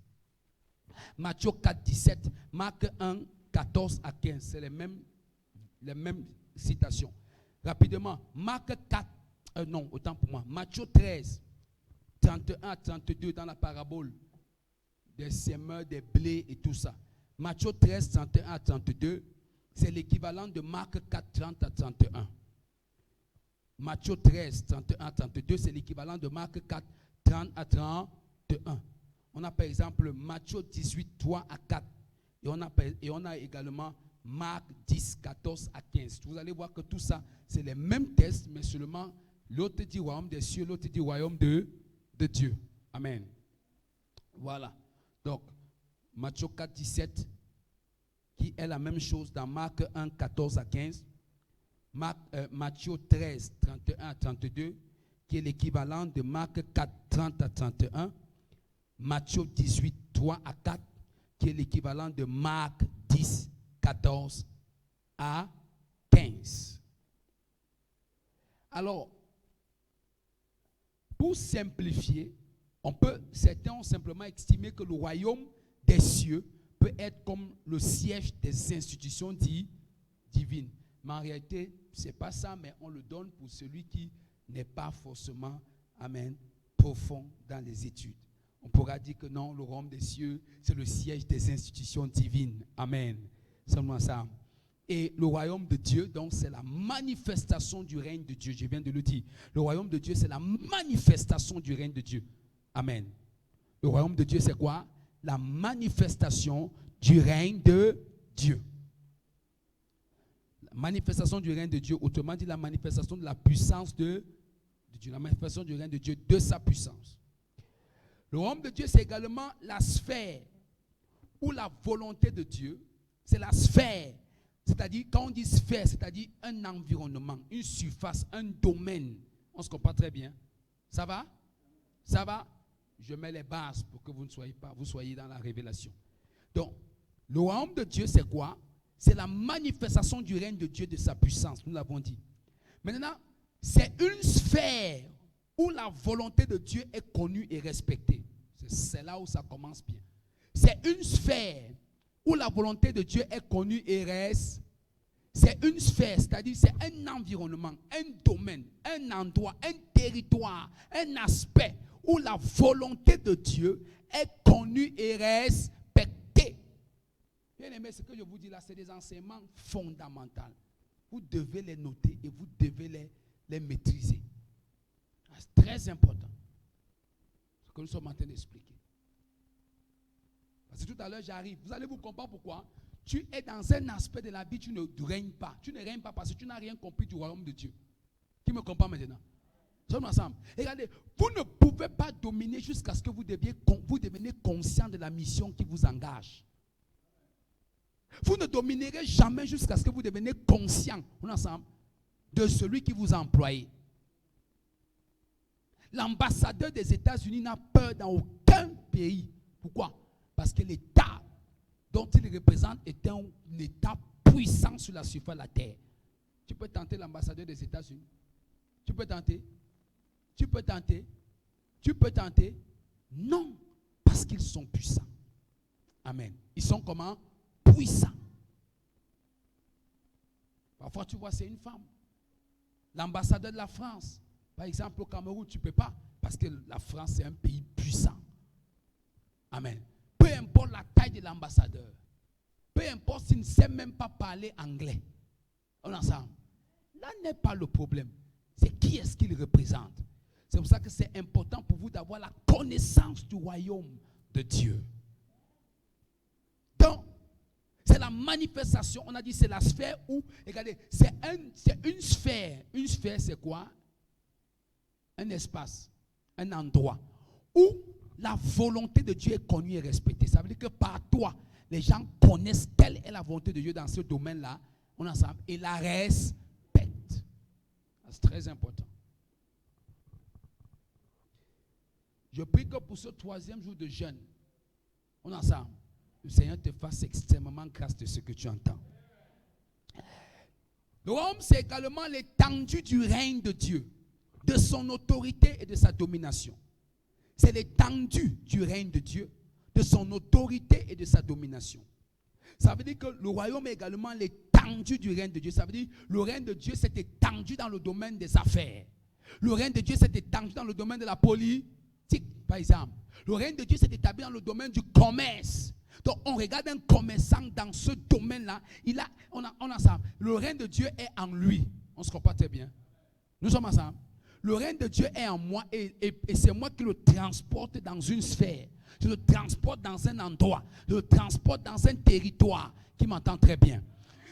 Matthieu 4, 17, Marc 1, 14 à 15. C'est les mêmes citations. Rapidement, Marc 4, non, autant pour moi. Matthieu 13, 31 à 32 dans la parabole des semeurs, des blés et tout ça. Matthieu 13, 31 à 32, c'est l'équivalent de Marc 4, 30 à 31. Matthieu 13, 31 à 32, c'est l'équivalent de Marc 4, 30 à 31. On a par exemple Matthieu 18, 3 à 4. Et on a également Marc 10, 14 à 15. Vous allez voir que tout ça, c'est les mêmes tests, mais seulement l'autre dit royaume des cieux, l'autre dit royaume de Dieu. Amen. Voilà. Donc, Matthieu 4, 17, qui est la même chose dans Marc 1, 14 à 15. Matthieu 13, 31 à 32, qui est l'équivalent de Marc 4, 30 à 31. Matthieu 18, 3 à 4, qui est l'équivalent de Marc 10, 14 à 15. Alors, pour simplifier, certains ont simplement estimé que le royaume des cieux peut être comme le siège des institutions divines. Mais en réalité, ce n'est pas ça, mais on le donne pour celui qui n'est pas forcément, amen, profond dans les études. On pourra dire que non, le royaume des cieux, c'est le siège des institutions divines. Amen. Seulement ça. Et le royaume de Dieu, donc, c'est la manifestation du règne de Dieu. Je viens de le dire. Le royaume de Dieu, c'est la manifestation du règne de Dieu. Amen. Le royaume de Dieu, c'est quoi? La manifestation du règne de Dieu. La manifestation du règne de Dieu, autrement dit, la manifestation de la puissance de Dieu. La manifestation du règne de Dieu, de sa puissance. Le royaume de Dieu, c'est également la sphère ou la volonté de Dieu. C'est la sphère. C'est-à-dire, quand on dit sphère, c'est-à-dire un environnement, une surface, un domaine. On se comprend très bien. Ça va? Ça va? Je mets les bases pour que vous soyez dans la révélation. Donc, le royaume de Dieu, c'est quoi? C'est la manifestation du règne de Dieu, de sa puissance. Nous l'avons dit. Maintenant, c'est une sphère où la volonté de Dieu est connue et respectée. C'est là où ça commence bien. C'est une sphère où la volonté de Dieu est connue et reste. C'est une sphère, c'est-à-dire c'est un environnement, un domaine, un endroit, un territoire, un aspect où la volonté de Dieu est connue et respectée. Bien aimé, ce que je vous dis là, c'est des enseignements fondamentaux. Vous devez les noter et vous devez les maîtriser. C'est très important. Ce que nous sommes en train d'expliquer. Parce que tout à l'heure, j'arrive. Vous allez vous comprendre pourquoi. Tu es dans un aspect de la vie, tu ne règnes pas. Tu ne règnes pas parce que tu n'as rien compris du royaume de Dieu. Qui me comprend maintenant? Sommes ensemble. Regardez, vous ne pouvez pas dominer jusqu'à ce que vous deveniez conscient de la mission qui vous engage. Vous ne dominerez jamais jusqu'à ce que vous deveniez conscient, ensemble, de celui qui vous a employé. L'ambassadeur des États-Unis n'a peur dans aucun pays. Pourquoi? Parce que l'État dont il représente est un État puissant sur la surface de la terre. Tu peux tenter l'ambassadeur des États-Unis. Tu peux tenter. Tu peux tenter. Tu peux tenter. Non, parce qu'ils sont puissants. Amen. Ils sont comment? Puissants. Parfois, tu vois, c'est une femme. L'ambassadeur de la France, par exemple, au Cameroun, tu ne peux pas, parce que la France, c'est un pays puissant. Amen. Peu importe la taille de l'ambassadeur, peu importe s'il ne sait même pas parler anglais, on est ensemble. Là n'est pas le problème. C'est qui est-ce qu'il représente. C'est pour ça que c'est important pour vous d'avoir la connaissance du royaume de Dieu. Donc, c'est la manifestation, on a dit c'est la sphère où, regardez, c'est une sphère. Une sphère, c'est quoi? Un espace, un endroit où la volonté de Dieu est connue et respectée. Ça veut dire que par toi, les gens connaissent quelle est la volonté de Dieu dans ce domaine-là, on est ensemble, et la respectent. C'est très important. Je prie que pour ce 3e jour de jeûne, on est ensemble, le Seigneur te fasse extrêmement grâce de ce que tu entends. Le royaume, c'est également l'étendue du règne de Dieu, de son autorité et de sa domination. C'est l'étendue du règne de Dieu, de son autorité et de sa domination. Ça veut dire que le royaume est également l'étendue du règne de Dieu. Ça veut dire que le règne de Dieu s'est étendu dans le domaine des affaires. Le règne de Dieu s'est étendu dans le domaine de la politique, par exemple. Le règne de Dieu s'est établi dans le domaine du commerce. Donc, on regarde un commerçant dans ce domaine-là. On a ça. Le règne de Dieu est en lui. On se comprend très bien. Nous sommes ensemble. Le règne de Dieu est en moi et c'est moi qui le transporte dans une sphère. Je le transporte dans un endroit. Je le transporte dans un territoire. Qui m'entend très bien.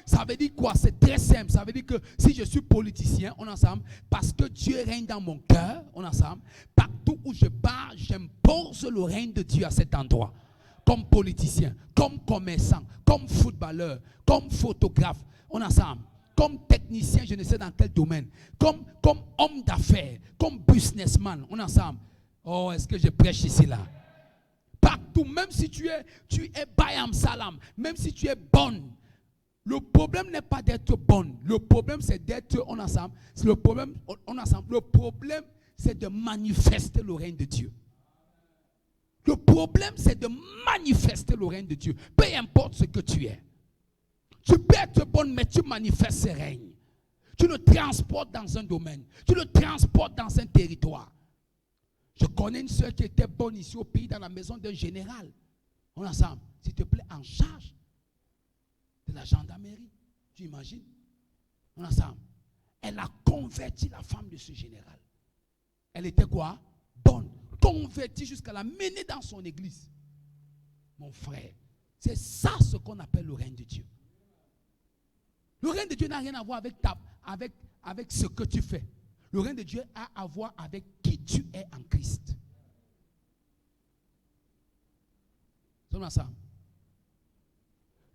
Ça veut dire quoi? C'est très simple. Ça veut dire que si je suis politicien, on est ensemble, parce que Dieu règne dans mon cœur, on est ensemble, partout où je pars, j'impose le règne de Dieu à cet endroit. Comme politicien, comme commerçant, comme footballeur, comme photographe, on est ensemble. Comme technicien, je ne sais dans quel domaine, comme homme d'affaires, comme businessman, on est ensemble. Oh, est-ce que je prêche ici là? Partout, même si tu es Bayam Salam, même si tu es bonne, le problème n'est pas d'être bonne. Le problème, c'est d'être ensemble. Le problème, c'est de manifester le règne de Dieu. Le problème, c'est de manifester le règne de Dieu. Peu importe ce que tu es. Tu peux être bonne, mais tu manifestes ce règne. Tu le transportes dans un domaine. Tu le transportes dans un territoire. Je connais une soeur qui était bonne ici au pays, dans la maison d'un général. On est ensemble. S'il te plaît, en charge de la gendarmerie. Tu imagines? On est ensemble. Elle a converti la femme de ce général. Elle était quoi? Bonne. Convertie jusqu'à la mener dans son église. Mon frère, c'est ça ce qu'on appelle le règne de Dieu. Le règne de Dieu n'a rien à voir avec ce que tu fais. Le règne de Dieu a à voir avec qui tu es en Christ. Sommes ensemble.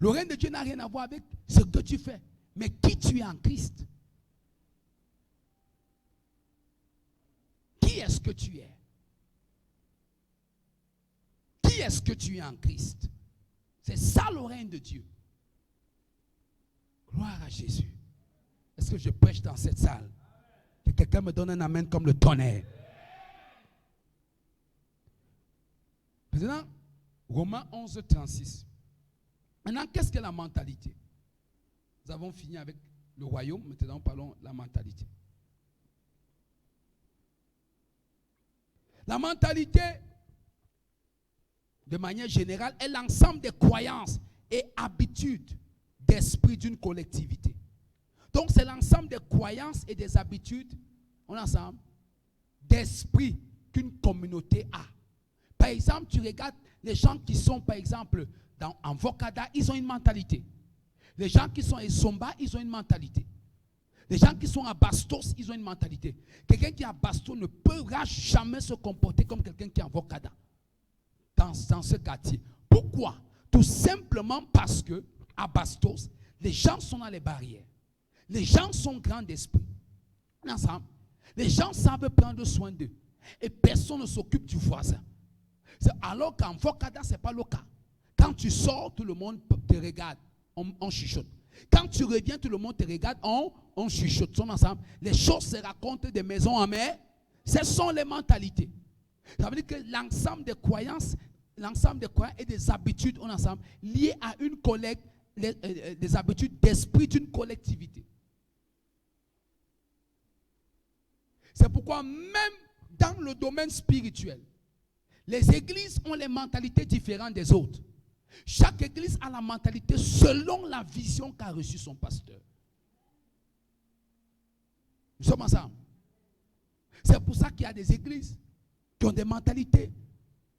Le règne de Dieu n'a rien à voir avec ce que tu fais, mais qui tu es en Christ. Qui est-ce que tu es? Qui est-ce que tu es en Christ? C'est ça le règne de Dieu. Gloire à Jésus. Est-ce que je prêche dans cette salle? Que quelqu'un me donne un amen comme le tonnerre. Maintenant, Romains 11, 36. Maintenant, qu'est-ce que la mentalité? Nous avons fini avec le royaume, maintenant parlons de la mentalité. La mentalité, de manière générale, est l'ensemble des croyances et habitudes d'esprit d'une collectivité. Donc, c'est l'ensemble des croyances et des habitudes, ensemble, d'esprit qu'une communauté a. Par exemple, tu regardes les gens qui sont, par exemple, en Vocada, ils ont une mentalité. Les gens qui sont à Somba, ils ont une mentalité. Les gens qui sont à Bastos, ils ont une mentalité. Quelqu'un qui est à Bastos ne pourra jamais se comporter comme quelqu'un qui est en Vocada. Dans ce quartier. Pourquoi? Tout simplement parce que à Bastos, les gens sont dans les barrières. Les gens sont grands d'esprit. Ensemble, les gens savent prendre soin d'eux. Et personne ne s'occupe du voisin. Alors qu'en Vocada, ce n'est pas le cas. Quand tu sors, tout le monde te regarde. On chuchote. Quand tu reviens, tout le monde te regarde. On chuchote. Sont ensemble. Les choses se racontent des maisons en mer. Ce sont les mentalités. Ça veut dire que l'ensemble des croyances et des habitudes ensemble liées à une collecte, des habitudes d'esprit d'une collectivité. C'est pourquoi même dans le domaine spirituel, les églises ont les mentalités différentes des autres. Chaque église a la mentalité selon la vision qu'a reçue son pasteur. Nous sommes ensemble. C'est pour ça qu'il y a des églises qui ont des mentalités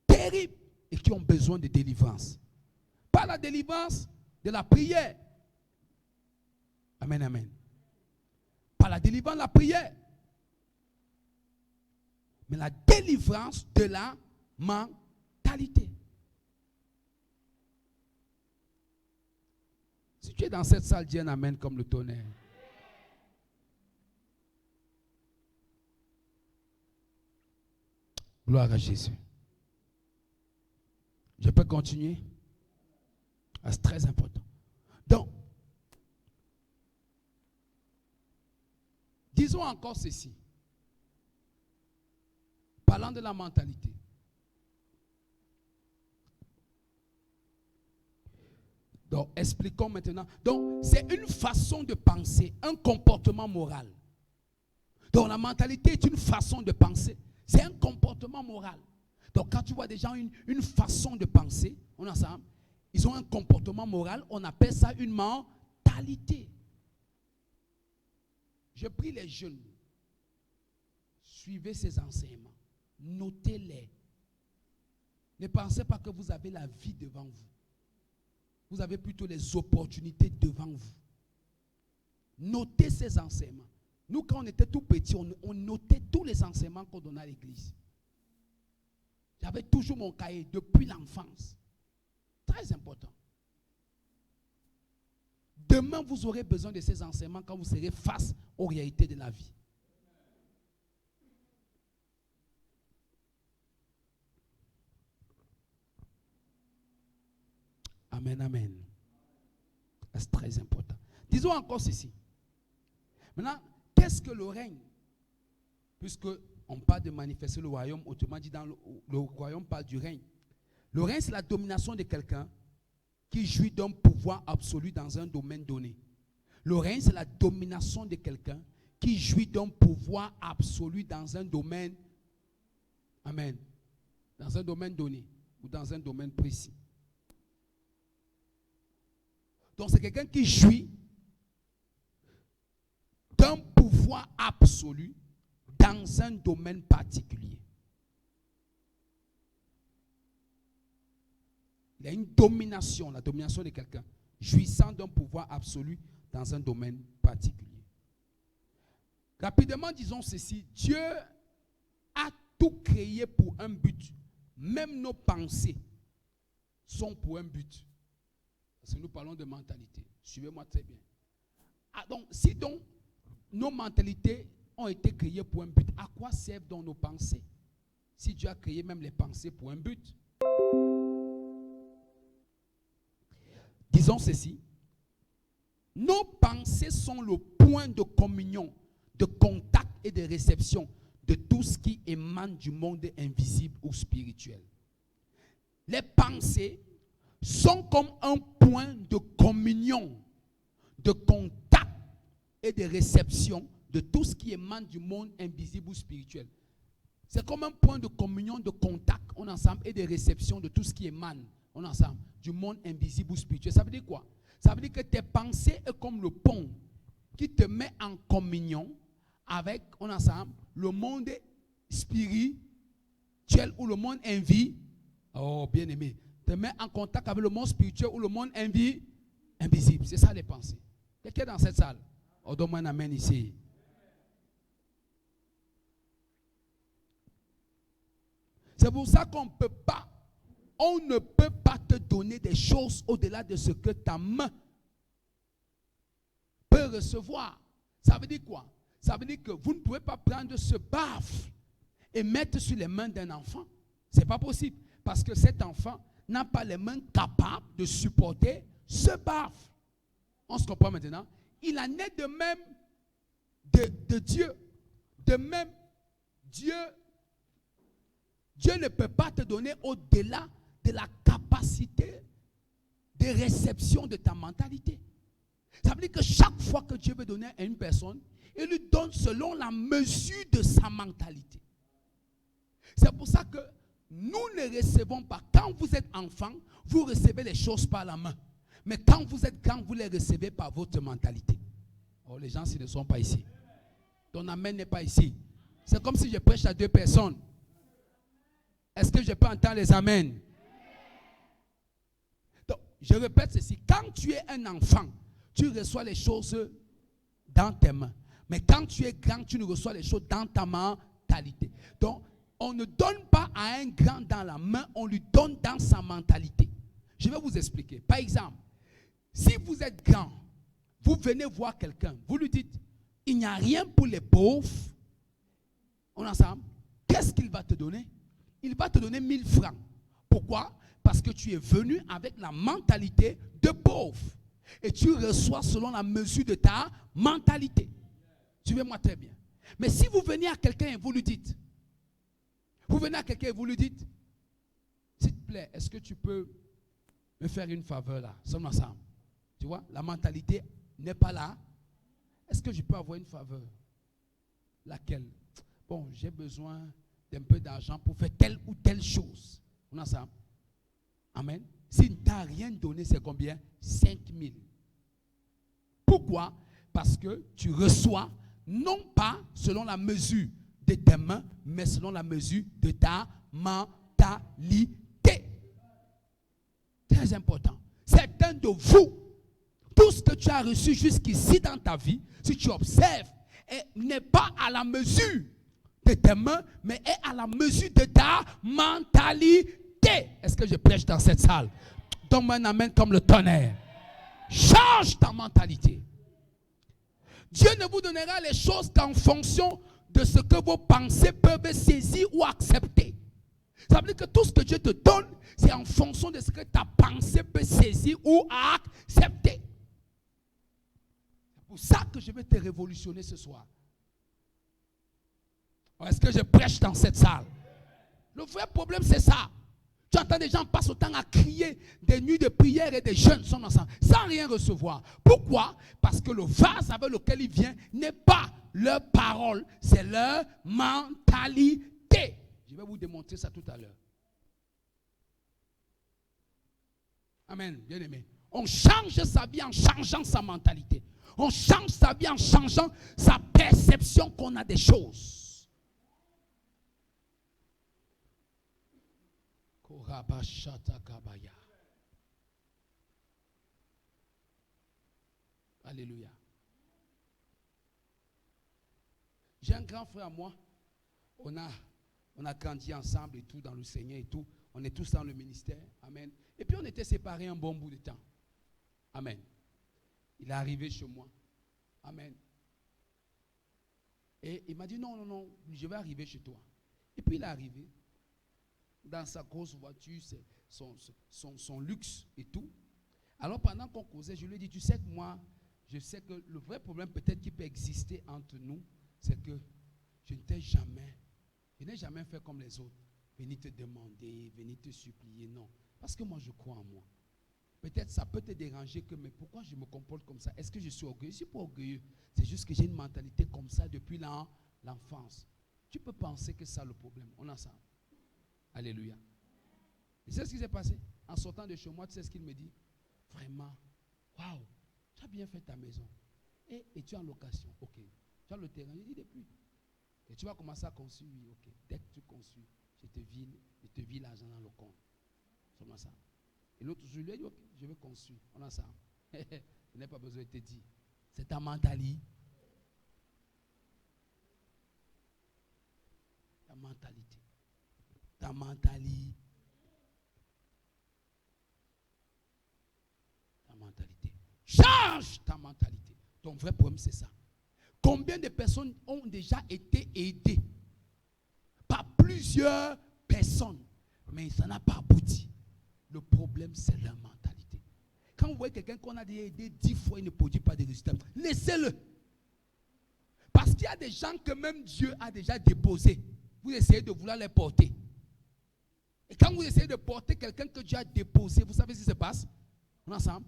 terribles et qui ont besoin de délivrance. Pas la délivrance de la prière. Amen, amen. Pas la délivrance de la prière. Mais la délivrance de la mentalité. Si tu es dans cette salle, dis un amen comme le tonnerre. Gloire à Jésus. Je peux continuer? C'est très important. Donc, disons encore ceci. Parlant de la mentalité. Donc, expliquons maintenant. Donc, c'est une façon de penser, un comportement moral. Donc, la mentalité est une façon de penser. C'est un comportement moral. Donc, quand tu vois des gens une façon de penser, ensemble, ils ont un comportement moral, on appelle ça une mentalité. Je prie les jeunes, suivez ces enseignements, notez-les. Ne pensez pas que vous avez la vie devant vous. Vous avez plutôt les opportunités devant vous. Notez ces enseignements. Nous, quand on était tout petits, on notait tous les enseignements qu'on donnait à l'église. J'avais toujours mon cahier depuis l'enfance. Très important. Demain, vous aurez besoin de ces enseignements quand vous serez face aux réalités de la vie. Amen, amen. C'est très important. Disons encore ceci. Maintenant, qu'est-ce que le règne? Puisque on parle de manifester le royaume, autrement dit, dans le royaume parle du règne. Le règne, c'est la domination de quelqu'un qui jouit d'un pouvoir absolu dans un domaine donné. Le règne, c'est la domination de quelqu'un qui jouit d'un pouvoir absolu dans un domaine, amen, dans un domaine donné ou dans un domaine précis. Donc, c'est quelqu'un qui jouit d'un pouvoir absolu dans un domaine particulier. Il y a une domination, la domination de quelqu'un, jouissant d'un pouvoir absolu dans un domaine particulier. Rapidement, disons ceci, Dieu a tout créé pour un but. Même nos pensées sont pour un but. Parce que nous parlons de mentalité. Suivez-moi très bien. Si nos mentalités ont été créées pour un but, à quoi servent donc nos pensées? Si Dieu a créé même les pensées pour un but. Disons ceci. Nos pensées sont le point de communion, de contact et de réception de tout ce qui émane du monde invisible ou spirituel. les pensées sont comme un point de communion, de contact et de réception de tout ce qui émane du monde invisible ou spirituel. C'est comme un point de communion, de contact, on ensemble, et de réception de tout ce qui émane, on ensemble, du monde invisible ou spirituel. Ça veut dire quoi? Ça veut dire que tes pensées sont comme le pont qui te met en communion avec, on ensemble, le monde spirituel ou le monde invisible. Oh, bien aimé. Te met en contact avec le monde spirituel ou le monde invisible. C'est ça les pensées. Quelqu'un dans cette salle? Oh, donne-moi un amen ici. C'est pour ça qu'on ne peut pas te donner des choses au-delà de ce que ta main peut recevoir. Ça veut dire quoi? Ça veut dire que vous ne pouvez pas prendre ce baffle et mettre sur les mains d'un enfant. Ce n'est pas possible. Parce que cet enfant n'a pas les mains capables de supporter ce baffle. On se comprend maintenant? Il en est de même de Dieu. De même, Dieu ne peut pas te donner au-delà de la capacité de réception de ta mentalité. Ça veut dire que chaque fois que Dieu veut donner à une personne, il lui donne selon la mesure de sa mentalité. C'est pour ça que nous ne recevons pas. Quand vous êtes enfant, vous recevez les choses par la main. Mais quand vous êtes grand, vous les recevez par votre mentalité. Oh, les gens, s'ils ne sont pas ici. Ton amen n'est pas ici. C'est comme si je prêche à deux personnes. Est-ce que je peux entendre les amens? Donc, je répète ceci. Quand tu es un enfant, tu reçois les choses dans tes mains. Mais quand tu es grand, tu ne reçois les choses dans ta mentalité. Donc, on ne donne pas à un grand dans la main, on lui donne dans sa mentalité. Je vais vous expliquer. Par exemple, si vous êtes grand, vous venez voir quelqu'un, vous lui dites, il n'y a rien pour les pauvres. On est ensemble. Qu'est-ce qu'il va te donner? Il va te donner 1000 francs. Pourquoi? Parce que tu es venu avec la mentalité de pauvre. Et tu reçois selon la mesure de ta mentalité. Suivez-moi très bien. Mais si vous venez à quelqu'un et vous lui dites, s'il te plaît, est-ce que tu peux me faire une faveur là? Sommes ensemble. Tu vois, la mentalité n'est pas là. Est-ce que je peux avoir une faveur? Laquelle? Bon, j'ai besoin d'un peu d'argent pour faire telle ou telle chose. On a ça. Amen. S'il ne t'a rien donné, c'est combien? 5000. Pourquoi? Parce que tu reçois non pas selon la mesure de tes mains, mais selon la mesure de ta mentalité. Très important. Certains de vous, tout ce que tu as reçu jusqu'ici dans ta vie, si tu observes, n'est pas à la mesure de tes mains, mais est à la mesure de ta mentalité. Est-ce que je prêche dans cette salle? Donne-moi un amen comme le tonnerre. Change ta mentalité. Dieu ne vous donnera les choses qu'en fonction de ce que vos pensées peuvent saisir ou accepter. Ça veut dire que tout ce que Dieu te donne, c'est en fonction de ce que ta pensée peut saisir ou accepter. C'est pour ça que je vais te révolutionner ce soir. Est-ce que je prêche dans cette salle? Le vrai problème, c'est ça. Tu entends des gens passent autant à crier des nuits de prière et des jeûnes sont ensemble sans rien recevoir. Pourquoi? Parce que le vase avec lequel il vient n'est pas leur parole, c'est leur mentalité. Je vais vous démontrer ça tout à l'heure. Amen, bien aimé. On change sa vie en changeant sa mentalité. On change sa vie en changeant sa perception qu'on a des choses. Alléluia. J'ai un grand frère à moi. On a grandi ensemble et tout dans le Seigneur et tout. On est tous dans le ministère. Amen. Et puis on était séparés un bon bout de temps. Amen. Il est arrivé chez moi. Amen. Et il m'a dit non, je vais arriver chez toi. Et puis il est arrivé dans sa grosse voiture, son luxe et tout. Alors pendant qu'on causait, je lui ai dit, tu sais que moi, je sais que le vrai problème peut-être qui peut exister entre nous, c'est que je n'ai jamais fait comme les autres. venir te demander, venir te supplier. Non. Parce que moi, je crois en moi. Peut-être ça peut te déranger que, mais pourquoi je me comporte comme ça? Est-ce que je suis orgueilleux? Je ne suis pas orgueilleux. C'est juste que j'ai une mentalité comme ça depuis l'enfance. Tu peux penser que c'est ça le problème. On a ça. Alléluia. Et c'est ce qui s'est passé. En sortant de chez moi, tu sais ce qu'il me dit? Vraiment, waouh, tu as bien fait ta maison. Et tu es en location. Ok. Tu as le terrain. Je dis depuis. Et tu vas commencer à construire. Oui, ok. Dès que tu construis, je te vis l'argent dans le compte. C'est ça. Et l'autre jour, lui a dit, ok, je vais construire. On a ça. Je n'ai pas besoin de te dire. C'est ta mentalité. Ta mentalité. Ta mentalité. Ta mentalité. Change ta mentalité. Ton vrai problème, c'est ça. Combien de personnes ont déjà été aidées par plusieurs personnes, mais ça n'a pas abouti. Le problème, c'est leur mentalité. Quand vous voyez quelqu'un qu'on a déjà aidé 10 fois, il ne produit pas de résultats, laissez-le. Parce qu'il y a des gens que même Dieu a déjà déposés. Vous essayez de vouloir les porter. Et quand vous essayez de porter quelqu'un que Dieu a déposé, vous savez ce qui se passe? On est ensemble.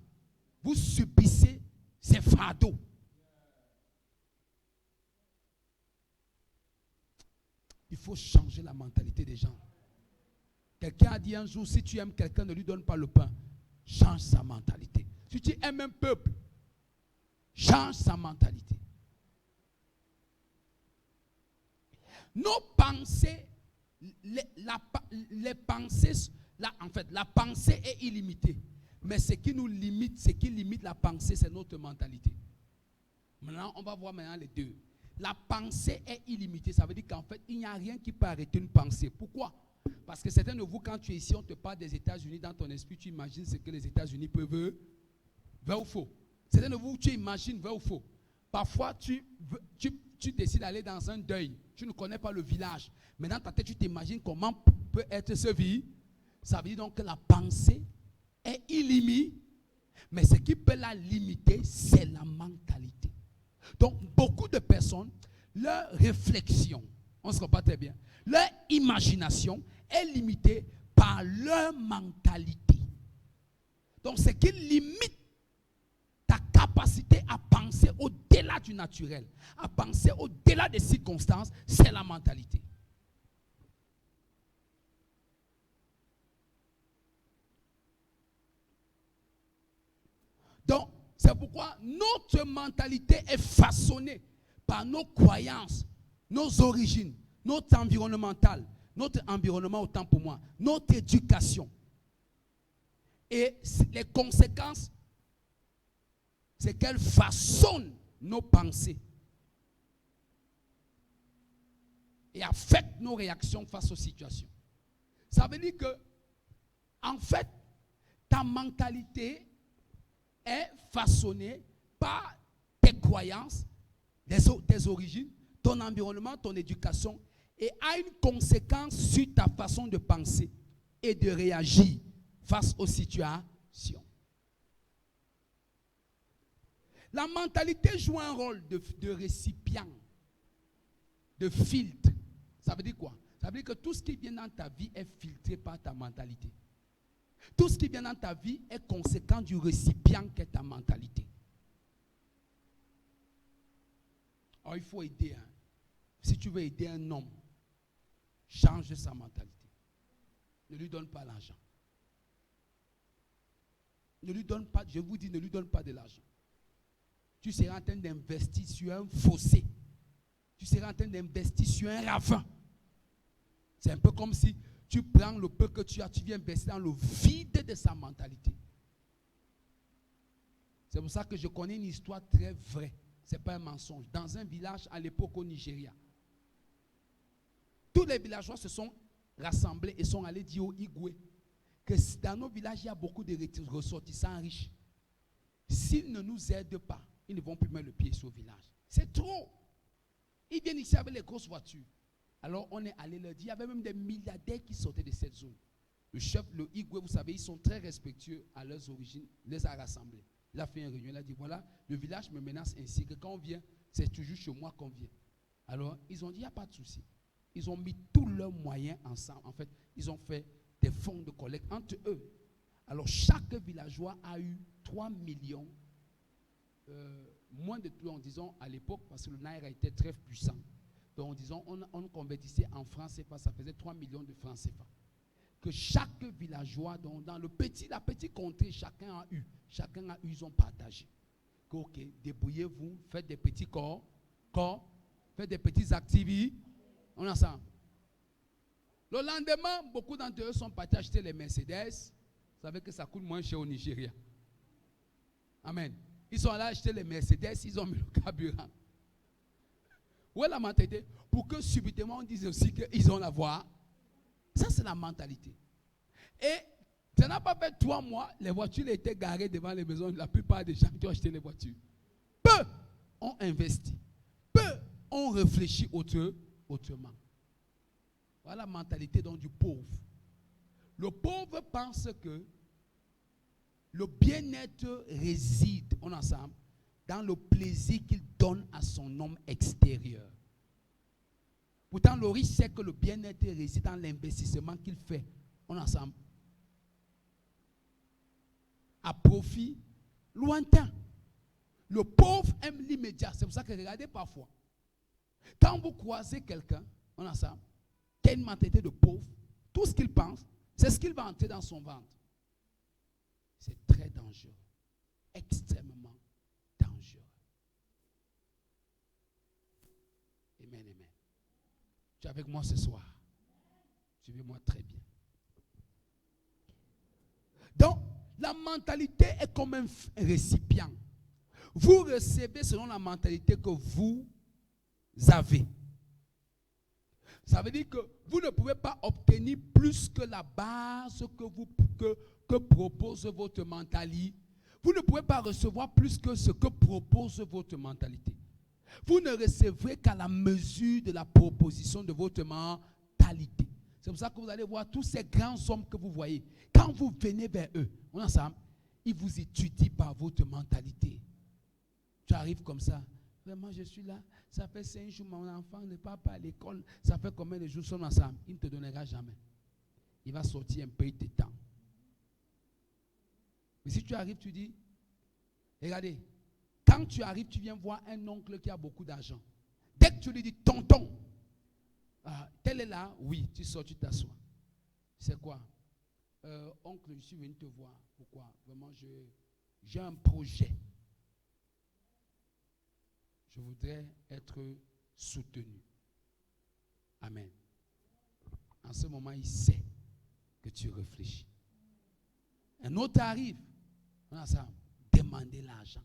Vous subissez ces fardeaux. Il faut changer la mentalité des gens. Quelqu'un a dit un jour, si tu aimes quelqu'un, ne lui donne pas le pain. Change sa mentalité. Si tu aimes un peuple, change sa mentalité. Nos pensées, les pensées, la pensée est illimitée. Mais ce qui nous limite, ce qui limite la pensée, c'est notre mentalité. Maintenant, on va voir maintenant les deux. La pensée est illimitée. Ça veut dire qu'en fait, il n'y a rien qui peut arrêter une pensée. Pourquoi? Parce que certains de vous, quand tu es ici, on te parle des États-Unis, dans ton esprit, tu imagines ce que les États-Unis peuvent, vrai ou faux? Certains de vous, tu imagines, vrai ou faux? Parfois, tu décides d'aller dans un deuil. Tu ne connais pas le village. Mais dans ta tête, tu t'imagines comment peut être ce vie. Ça veut dire donc que la pensée est illimitée. Mais ce qui peut la limiter, c'est la mentalité. Donc, beaucoup de personnes, leur réflexion, on ne se comprend pas très bien, leur imagination est limitée par leur mentalité. Donc, ce qui limite ta capacité à penser au-delà du naturel, à penser au-delà des circonstances, c'est la mentalité. Donc, c'est pourquoi notre mentalité est façonnée par nos croyances, nos origines, notre environnement autant pour moi, notre éducation. Et les conséquences, c'est qu'elle façonne nos pensées et affecte nos réactions face aux situations. Ça veut dire que, en fait, ta mentalité est façonnée par tes croyances, tes origines, ton environnement, ton éducation, et a une conséquence sur ta façon de penser et de réagir face aux situations. La mentalité joue un rôle de récipient, de filtre. Ça veut dire quoi? Ça veut dire que tout ce qui vient dans ta vie est filtré par ta mentalité. Tout ce qui vient dans ta vie est conséquent du récipient qu'est ta mentalité. Alors il faut aider. Si tu veux aider un homme, change sa mentalité. Ne lui donne pas l'argent. Ne lui donne pas, je vous dis, ne lui donne pas de l'argent. Tu seras en train d'investir sur un fossé. Tu seras en train d'investir sur un ravin. C'est un peu comme si tu prends le peu que tu as, tu viens investir dans le vide de sa mentalité. C'est pour ça que je connais une histoire très vraie. Ce n'est pas un mensonge. Dans un village à l'époque au Nigeria, tous les villageois se sont rassemblés et sont allés dire aux Igwe que dans nos villages, il y a beaucoup de ressortissants riches. S'ils ne nous aident pas, ils ne vont plus mettre le pied sur le village. C'est trop. Ils viennent ici avec les grosses voitures. Alors on est allé leur dire, il y avait même des milliardaires qui sortaient de cette zone. Le chef, le Igwe, vous savez, ils sont très respectueux à leurs origines, il les a rassemblés. Il a fait une réunion, il a dit, voilà, le village me menace ainsi que quand on vient, c'est toujours chez moi qu'on vient. Alors ils ont dit, il n'y a pas de souci. ils ont mis tous leurs moyens ensemble. En fait, ils ont fait des fonds de collecte entre eux. Alors, chaque villageois a eu 3 millions, moins de tout en disant à l'époque, parce que le Naira était très puissant. Donc, en disant, on convertissait en francs CFA, ça faisait 3 millions de francs CFA. Que chaque villageois, donc, dans la petite contrée, chacun a eu, ils ont partagé. Que, ok, débrouillez-vous, faites des petits corps, faites des petites activités, on est ensemble. Le lendemain, beaucoup d'entre eux sont partis acheter les Mercedes. Vous savez que ça coûte moins cher au Nigeria. Amen. Ils sont allés acheter les Mercedes, ils ont mis le carburant. Où est la mentalité? Pour que subitement on dise aussi qu'ils ont la voie. Ça, c'est la mentalité. Et ça n'a pas fait 3 mois, les voitures étaient garées devant les maisons. La plupart des gens qui ont acheté les voitures. Peu ont investi. Peu ont réfléchi autrement. Voilà la mentalité donc du pauvre. Le pauvre pense que le bien-être réside, on ensemble, dans le plaisir qu'il donne à son homme extérieur. Pourtant, le riche sait que le bien-être réside dans l'investissement qu'il fait, on ensemble, à profit lointain. Le pauvre aime l'immédiat. C'est pour ça que regardez parfois, quand vous croisez quelqu'un, on ensemble, qui a une mentalité de pauvre, tout ce qu'il pense, c'est ce qu'il va entrer dans son ventre. C'est très dangereux. Extrêmement dangereux. Amen, amen. Tu es avec moi ce soir? Suivez-moi très bien. Donc, la mentalité est comme un récipient. Vous recevez selon la mentalité que vous avez. Ça veut dire que vous ne pouvez pas obtenir plus que la base que propose votre mentalité. Vous ne pouvez pas recevoir plus que ce que propose votre mentalité. Vous ne recevrez qu'à la mesure de la proposition de votre mentalité. C'est pour ça que vous allez voir tous ces grands hommes que vous voyez. Quand vous venez vers eux, on est ensemble, ils vous étudient par votre mentalité. Tu arrives comme ça. Vraiment, je suis là. Ça fait 5 jours, mon enfant n'est pas à l'école. Ça fait combien de jours sommes ensemble? Il ne te donnera jamais. Il va sortir un peu, il t'étend. Mais si tu arrives, tu dis, regardez, quand tu arrives, tu viens voir un oncle qui a beaucoup d'argent. Dès que tu lui dis, tonton, tel est là, oui, tu sors, tu t'assois. C'est quoi? Oncle, je suis venu te voir. Pourquoi? Vraiment, j'ai un projet. Je voudrais être soutenu. Amen. En ce moment, il sait que tu réfléchis. Un autre arrive, on a ça, demander l'argent.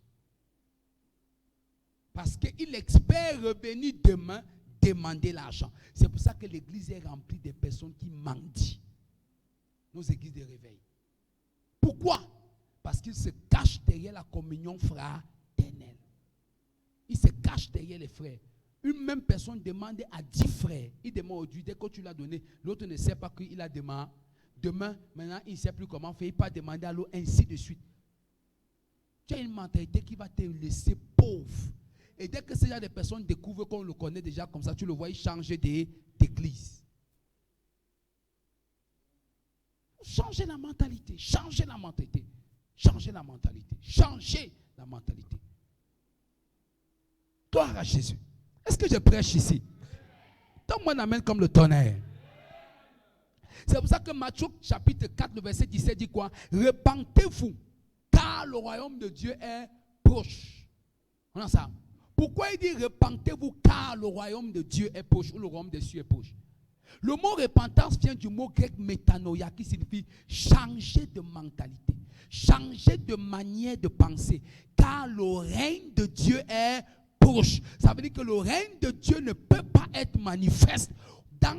Parce qu'il espère revenir demain, demander l'argent. C'est pour ça que l'église est remplie de personnes qui mendient. Nos églises de réveil. Pourquoi? Parce qu'ils se cachent derrière la communion fraternelle. Ils se cachent derrière les frères. Une même personne demande à 10 frères. Il demande au Dieu, dès que tu l'as donné, l'autre ne sait pas qu'il a demandé. Demain, maintenant, il ne sait plus comment faire. Il peut demander à l'autre, ainsi de suite. Tu as une mentalité qui va te laisser pauvre. Et dès que ces gens de personnes découvrent qu'on le connaît déjà comme ça, tu le vois, il change d'église. Changez la mentalité. Changez la mentalité. Changez la mentalité. Changez la mentalité. Gloire à Jésus. Est-ce que je prêche ici? Donne-moi un amen comme le tonnerre. C'est pour ça que Matthieu chapitre 4, le verset 17 dit quoi? Repentez-vous, car le royaume de Dieu est proche. On a ça. Pourquoi il dit repentez-vous, car le royaume de Dieu est proche, ou le royaume des cieux est proche? Le mot repentance vient du mot grec métanoïa, qui signifie changer de mentalité, changer de manière de penser, car le règne de Dieu est proche. Ça veut dire que le règne de Dieu ne peut pas être manifeste dans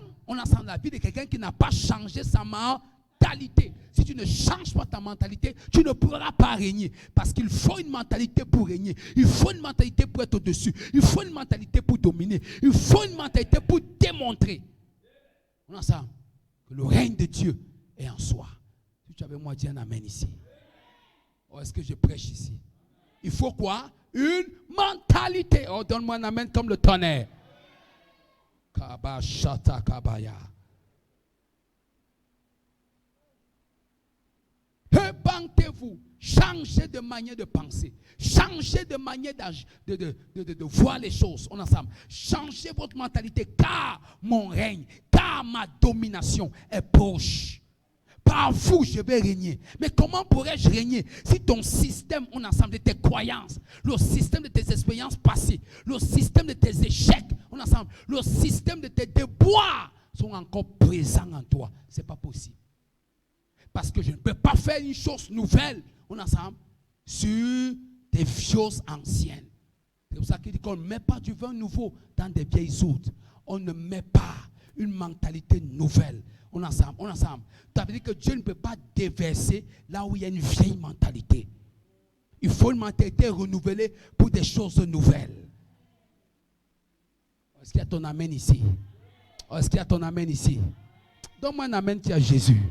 la vie de quelqu'un qui n'a pas changé sa mentalité. Si tu ne changes pas ta mentalité, tu ne pourras pas régner. Parce qu'il faut une mentalité pour régner. Il faut une mentalité pour être au-dessus. Il faut une mentalité pour dominer. Il faut une mentalité pour démontrer. On a ça. Que le règne de Dieu est en soi. Si tu avais moi, dis un amen ici. Oh, est-ce que je prêche ici? Il faut quoi? Une mentalité. Oh, donne-moi un amen comme le tonnerre. Kabashata kabaya. Repentez-vous, changez de manière de penser, changez de manière de voir les choses. On ensemble, changez votre mentalité, car mon règne, car ma domination est proche. Par vous, je vais régner. Mais comment pourrais-je régner si ton système, on ensemble, de tes croyances, le système de tes expériences passées, le système de tes échecs, on ensemble, le système de tes déboires sont encore présents en toi? Ce n'est pas possible. Parce que je ne peux pas faire une chose nouvelle, on ensemble, sur des choses anciennes. C'est pour ça qu'il dit qu'on ne met pas du vin nouveau dans des vieilles outres. On ne met pas une mentalité nouvelle. On ensemble. Ça veut dire que Dieu ne peut pas déverser là où il y a une vieille mentalité. Il faut une mentalité renouvelée pour des choses nouvelles. Est-ce qu'il y a ton amen ici? Est-ce qu'il y a ton amen ici? Donne-moi un amen qui a Jésus.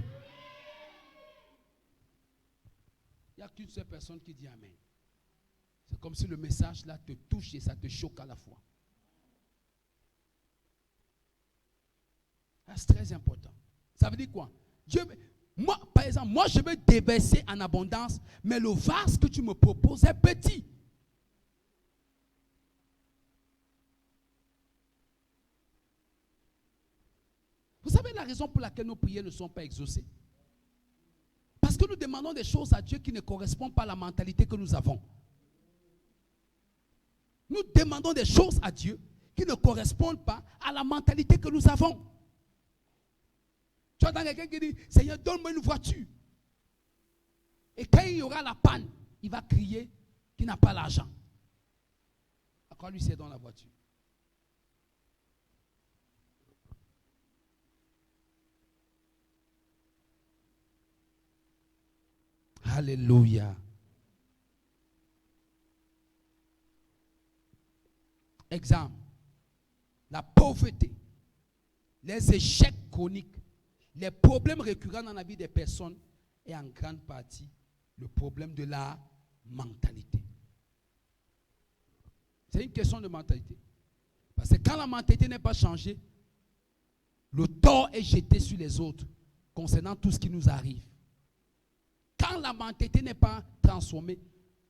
Il n'y a qu'une seule personne qui dit amen. C'est comme si le message là te touche et ça te choque à la fois. C'est très important. Ça veut dire quoi? Moi, par exemple, moi je veux déverser en abondance, mais le vase que tu me proposes est petit. Vous savez la raison pour laquelle nos prières ne sont pas exaucées? Parce que nous demandons des choses à Dieu qui ne correspondent pas à la mentalité que nous avons. Nous demandons des choses à Dieu qui ne correspondent pas à la mentalité que nous avons. Tu entends quelqu'un qui dit, Seigneur, donne-moi une voiture. Et quand il y aura la panne, il va crier qu'il n'a pas l'argent. À quoi lui c'est dans la voiture? Alléluia. Exemple, la pauvreté, les échecs chroniques, les problèmes récurrents dans la vie des personnes est en grande partie le problème de la mentalité. C'est une question de mentalité. Parce que quand la mentalité n'est pas changée, le tort est jeté sur les autres concernant tout ce qui nous arrive. Quand la mentalité n'est pas transformée,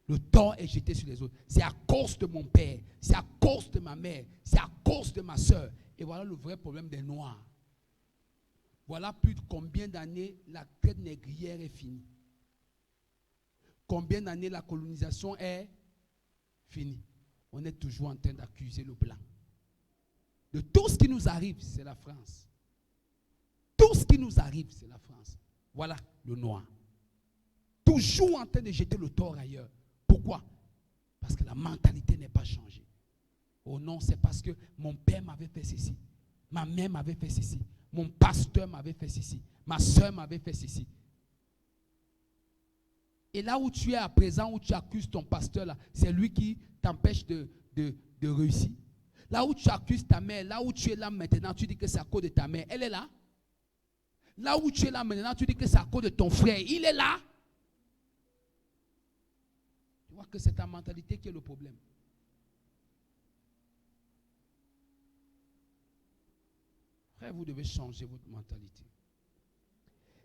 le tort est jeté sur les autres. C'est à cause de mon père, c'est à cause de ma mère, c'est à cause de ma soeur. Et voilà le vrai problème des Noirs. Voilà plus de combien d'années la traite négrière est finie. Combien d'années la colonisation est finie. On est toujours en train d'accuser le blanc. De tout ce qui nous arrive, c'est la France. Tout ce qui nous arrive, c'est la France. Voilà le noir. Toujours en train de jeter le tort ailleurs. Pourquoi? Parce que la mentalité n'est pas changée. Oh non, c'est parce que mon père m'avait fait ceci. Ma mère m'avait fait ceci. Mon pasteur m'avait fait ceci. Ma soeur m'avait fait ceci. Et là où tu es à présent, où tu accuses ton pasteur, là, c'est lui qui t'empêche de réussir. Là où tu accuses ta mère, là où tu es là maintenant, tu dis que c'est à cause de ta mère. Elle est là. Là où tu es là maintenant, tu dis que c'est à cause de ton frère. Il est là. Tu vois que c'est ta mentalité qui est le problème. Frère, vous devez changer votre mentalité.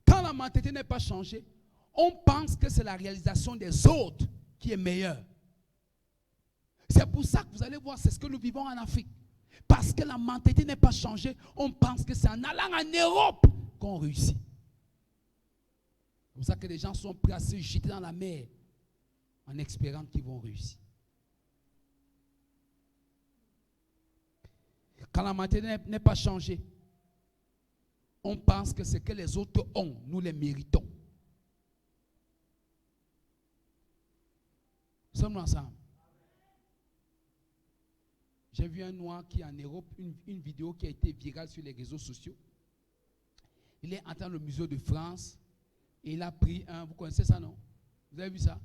Quand la mentalité n'est pas changée, on pense que c'est la réalisation des autres qui est meilleure. C'est pour ça que vous allez voir, c'est ce que nous vivons en Afrique. Parce que la mentalité n'est pas changée, on pense que c'est en allant en Europe qu'on réussit. C'est pour ça que les gens sont prêts à se jeter dans la mer en espérant qu'ils vont réussir. Quand la mentalité n'est pas changée, on pense que ce que les autres ont, nous les méritons. Sommes-nous ensemble? J'ai vu un noir qui est en Europe, une vidéo qui a été virale sur les réseaux sociaux. Il est entré dans le musée de France et il a pris un, vous connaissez ça, non? Vous avez vu ça?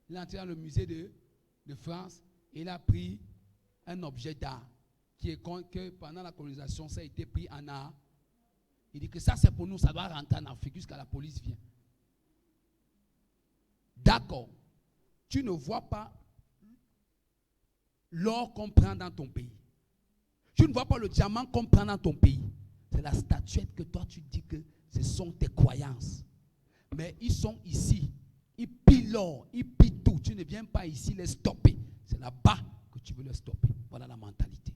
Il est entré dans le musée de France et il a pris un objet d'art qui est que pendant la colonisation, ça a été pris en art. Il dit que ça c'est pour nous, ça doit rentrer en Afrique jusqu'à la police vient. D'accord. Tu ne vois pas l'or qu'on prend dans ton pays. Tu ne vois pas le diamant qu'on prend dans ton pays. C'est la statuette que toi tu dis que ce sont tes croyances. Mais ils sont ici. Ils pillent l'or, ils pillent tout. Tu ne viens pas ici les stopper. C'est là-bas que tu veux les stopper. Voilà la mentalité.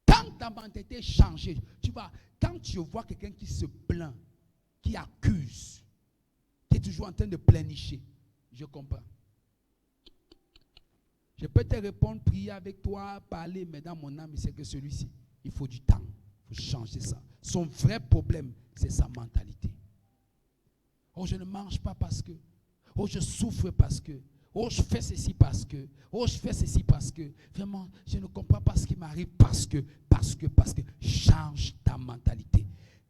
Quand ta mentalité est changée, tu vois, quand tu vois quelqu'un qui se plaint, qui accuse, qui est toujours en train de pleinicher, je comprends. Je peux te répondre, prier avec toi, parler, mais dans mon âme, c'est que celui-ci, il faut du temps. Il faut changer ça. Son vrai problème, c'est sa mentalité. Oh, je ne mange pas parce que. Oh, je souffre parce que. Oh, je fais ceci parce que. Oh, je fais ceci parce que. Vraiment, je ne comprends pas ce qui m'arrive parce que. Change ta mentalité.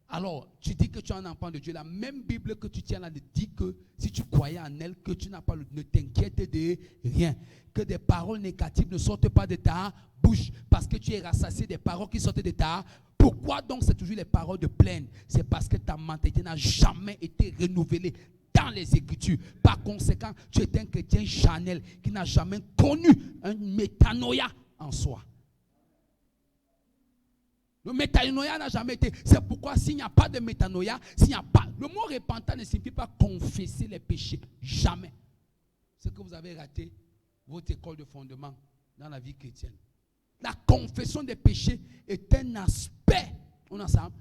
Alors, tu dis que tu es un enfant de Dieu. La même Bible que tu tiens là dit que si tu croyais en elle, que tu n'as pas ne t'inquiète de rien. Que des paroles négatives ne sortent pas de ta bouche. Parce que tu es rassasié des paroles qui sortent de ta. Pourquoi donc c'est toujours les paroles de plainte? C'est parce que ta mentalité n'a jamais été renouvelée dans les Écritures. Par conséquent, tu es un chrétien charnel qui n'a jamais connu un métanoïa en soi. Le métanoïa n'a jamais été. C'est pourquoi s'il n'y a pas de métanoïa, s'il n'y a pas. Le mot repentant ne signifie pas confesser les péchés. Jamais. C'est que vous avez raté votre école de fondement dans la vie chrétienne. La confession des péchés est un aspect, on ensemble,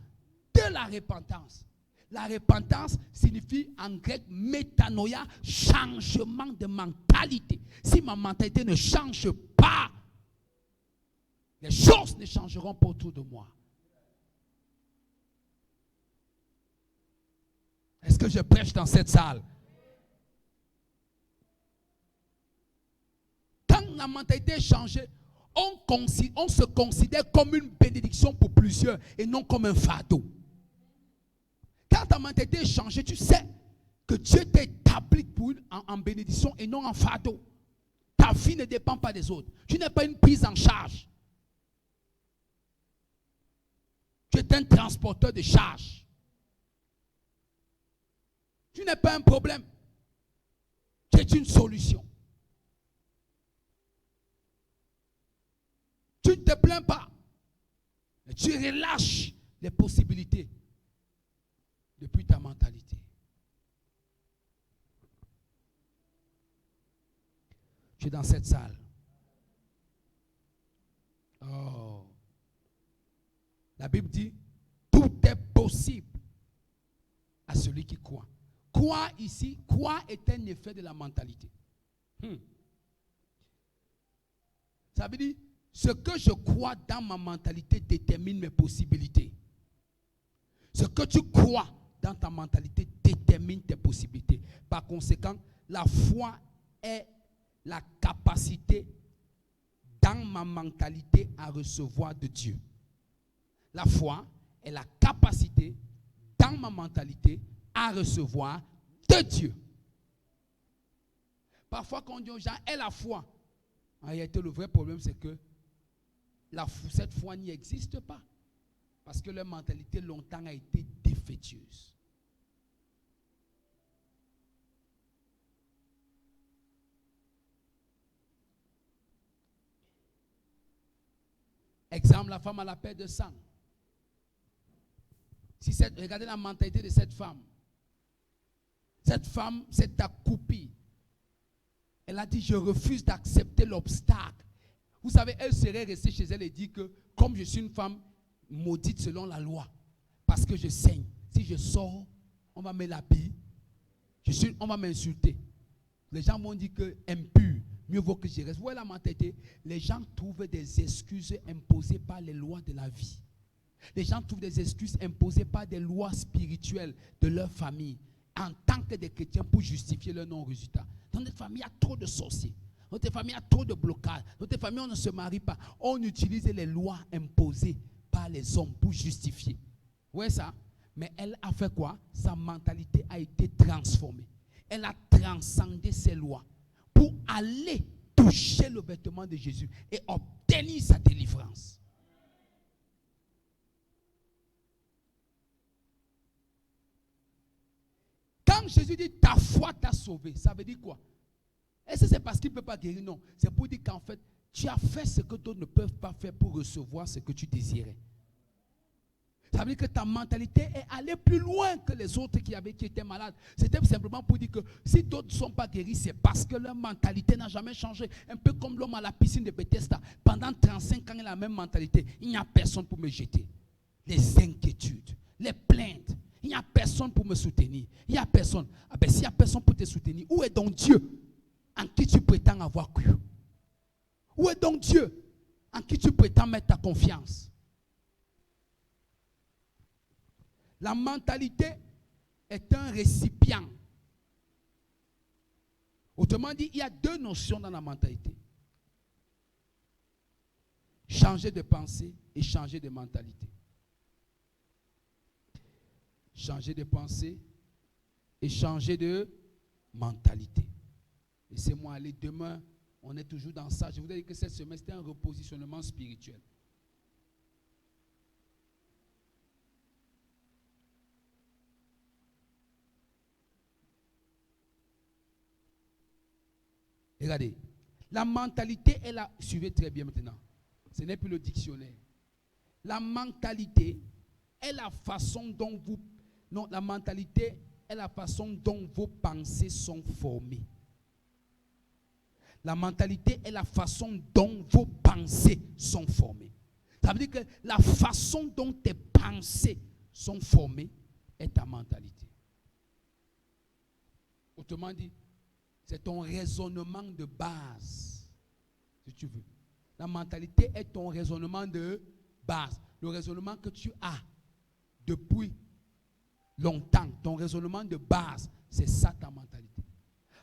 de la repentance. La repentance signifie en grec métanoïa, changement de mentalité. Si ma mentalité ne change pas, les choses ne changeront pas autour de moi. Est-ce que je prêche dans cette salle? Quand la mentalité est changée, on se considère comme une bénédiction pour plusieurs et non comme un fardeau. Quand ta mentalité est changée, tu sais que Dieu t'a établi en bénédiction et non en fardeau. Ta vie ne dépend pas des autres. Tu n'es pas une prise en charge. Tu es un transporteur de charge. Tu n'es pas un problème. Tu es une solution. Tu ne te plains pas. Mais tu relâches les possibilités depuis ta mentalité. Tu es dans cette salle. Oh. La Bible dit, tout est possible à celui qui croit. Croire ici, croire est un effet de la mentalité. Ça veut dire, ce que je crois dans ma mentalité détermine mes possibilités. Ce que tu crois dans ta mentalité détermine tes possibilités. Par conséquent, la foi est la capacité dans ma mentalité à recevoir de Dieu. La foi est la capacité dans ma mentalité à recevoir de Dieu. Parfois, quand on dit aux gens, aie la foi, en réalité, le vrai problème, c'est que cette foi n'y existe pas. Parce que leur mentalité, longtemps, a été défectueuse. Exemple, la femme à la perte de sang. Regardez la mentalité de cette femme. Cette femme s'est accroupie. Elle a dit, je refuse d'accepter l'obstacle. Vous savez, elle serait restée chez elle et dit que, comme je suis une femme maudite selon la loi, parce que je saigne, si je sors, on va me l'habiller, on va m'insulter. Les gens m'ont dit que impur, mieux vaut que je reste. Vous voyez la mentalité? Les gens trouvent des excuses imposées par les lois de la vie. Les gens trouvent des excuses imposées par des lois spirituelles de leur famille en tant que des chrétiens pour justifier leur non-résultat. Dans notre famille, il y a trop de sorciers. Dans notre famille, il y a trop de blocages. Dans notre famille, on ne se marie pas. On utilise les lois imposées par les hommes pour justifier. Vous voyez ça? Mais elle a fait quoi? Sa mentalité a été transformée. Elle a transcendé ces lois pour aller toucher le vêtement de Jésus et obtenir sa délivrance. Quand Jésus dit ta foi t'a sauvé, ça veut dire quoi? Est-ce que c'est parce qu'il ne peut pas guérir? Non. C'est pour dire qu'en fait, tu as fait ce que d'autres ne peuvent pas faire pour recevoir ce que tu désirais. Ça veut dire que ta mentalité est allée plus loin que les autres qui étaient malades. C'était simplement pour dire que si d'autres ne sont pas guéris, c'est parce que leur mentalité n'a jamais changé. Un peu comme l'homme à la piscine de Bethesda. Pendant 35 ans, il a la même mentalité. Il n'y a personne pour me jeter. Les inquiétudes, les plaintes. Il n'y a personne pour me soutenir. Il n'y a personne. Ah ben, s'il n'y a personne pour te soutenir, où est donc Dieu en qui tu prétends avoir cru? Où est donc Dieu en qui tu prétends mettre ta confiance? La mentalité est un récipient. Autrement dit, il y a deux notions dans la mentalité. Changer de pensée et changer de mentalité. Changer de pensée et changer de mentalité. Laissez-moi aller demain, on est toujours dans ça. Je voudrais dire que cette semaine, c'était un repositionnement spirituel. Regardez, la mentalité est là. Suivez très bien maintenant. Ce n'est plus le dictionnaire. La mentalité est la façon dont vous... Non, la mentalité est la façon dont vos pensées sont formées. La mentalité est la façon dont vos pensées sont formées. Ça veut dire que la façon dont tes pensées sont formées est ta mentalité. Autrement dit, c'est ton raisonnement de base, si tu veux. La mentalité est ton raisonnement de base. Le raisonnement que tu as depuis longtemps, ton raisonnement de base, c'est ça ta mentalité.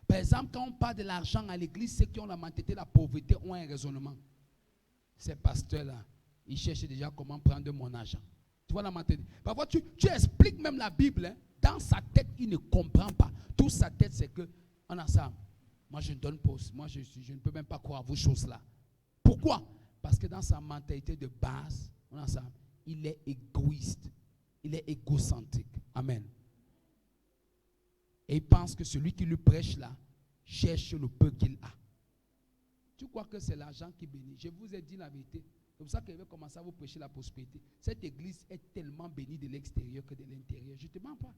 Par exemple, quand on parle de l'argent à l'église, ceux qui ont la mentalité de la pauvreté ont un raisonnement. Ces pasteurs-là, ils cherchent déjà comment prendre mon argent. Tu vois la mentalité. Parfois, tu expliques même la Bible. Hein, dans sa tête, il ne comprend pas. Toute sa tête, c'est que, on a ça. Moi, je ne donne pas. Moi, je ne peux même pas croire à vos choses-là. Pourquoi? Parce que dans sa mentalité de base, on a ça. Il est égoïste. Il est égocentrique. Amen. Et il pense que celui qui lui prêche là, cherche le peu qu'il a. Tu crois que c'est l'argent qui bénit? Je vous ai dit la vérité. C'est pour ça que je vais commencer à vous prêcher la prospérité. Cette église est tellement bénie de l'extérieur que de l'intérieur. Je ne te mens pas.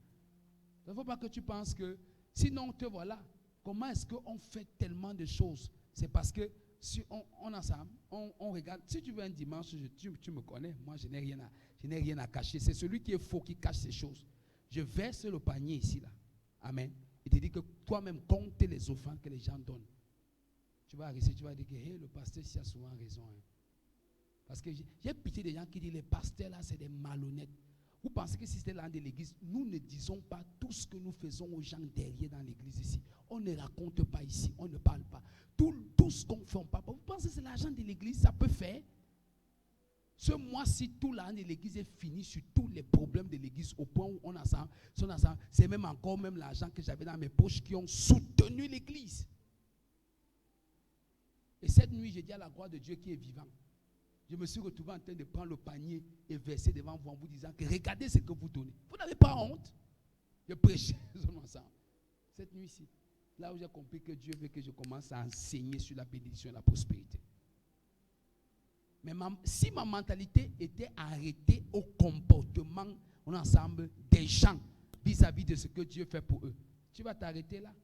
Il ne faut pas que tu penses que, sinon te voilà. Comment est-ce qu'on fait tellement de choses? C'est parce que si on regarde. Si tu veux un dimanche, tu me connais. Moi, je n'ai rien à cacher. C'est celui qui est faux qui cache ces choses. Je verse le panier ici, là. Amen. Il te dit que toi-même, compte les offrandes que les gens donnent. Tu vas arrêter, tu vas dire que hey, le pasteur ici a souvent raison. Hein. Parce que j'ai pitié des gens qui disent les pasteurs là, c'est des malhonnêtes. Vous pensez que si c'était l'un de l'église, nous ne disons pas tout ce que nous faisons aux gens derrière dans l'église ici. On ne raconte pas ici, on ne parle pas. Tout ce qu'on fait, on parle pas. Vous pensez que c'est l'argent de l'église, ça peut faire? Ce mois-ci, tout l'argent de l'église est fini sur tous les problèmes de l'église au point où on a ça. C'est même encore même l'argent que j'avais dans mes poches qui ont soutenu l'église. Et cette nuit, j'ai dit à la gloire de Dieu qui est vivant. Je me suis retrouvé en train de prendre le panier et verser devant vous en vous disant que regardez ce que vous donnez. Vous n'avez pas honte. Je prêchais seulement ça. Cette nuit-ci, là où j'ai compris que Dieu veut que je commence à enseigner sur la bénédiction et la prospérité. Mais si ma mentalité était arrêtée au comportement ensemble des gens vis-à-vis de ce que Dieu fait pour eux, tu vas t'arrêter là.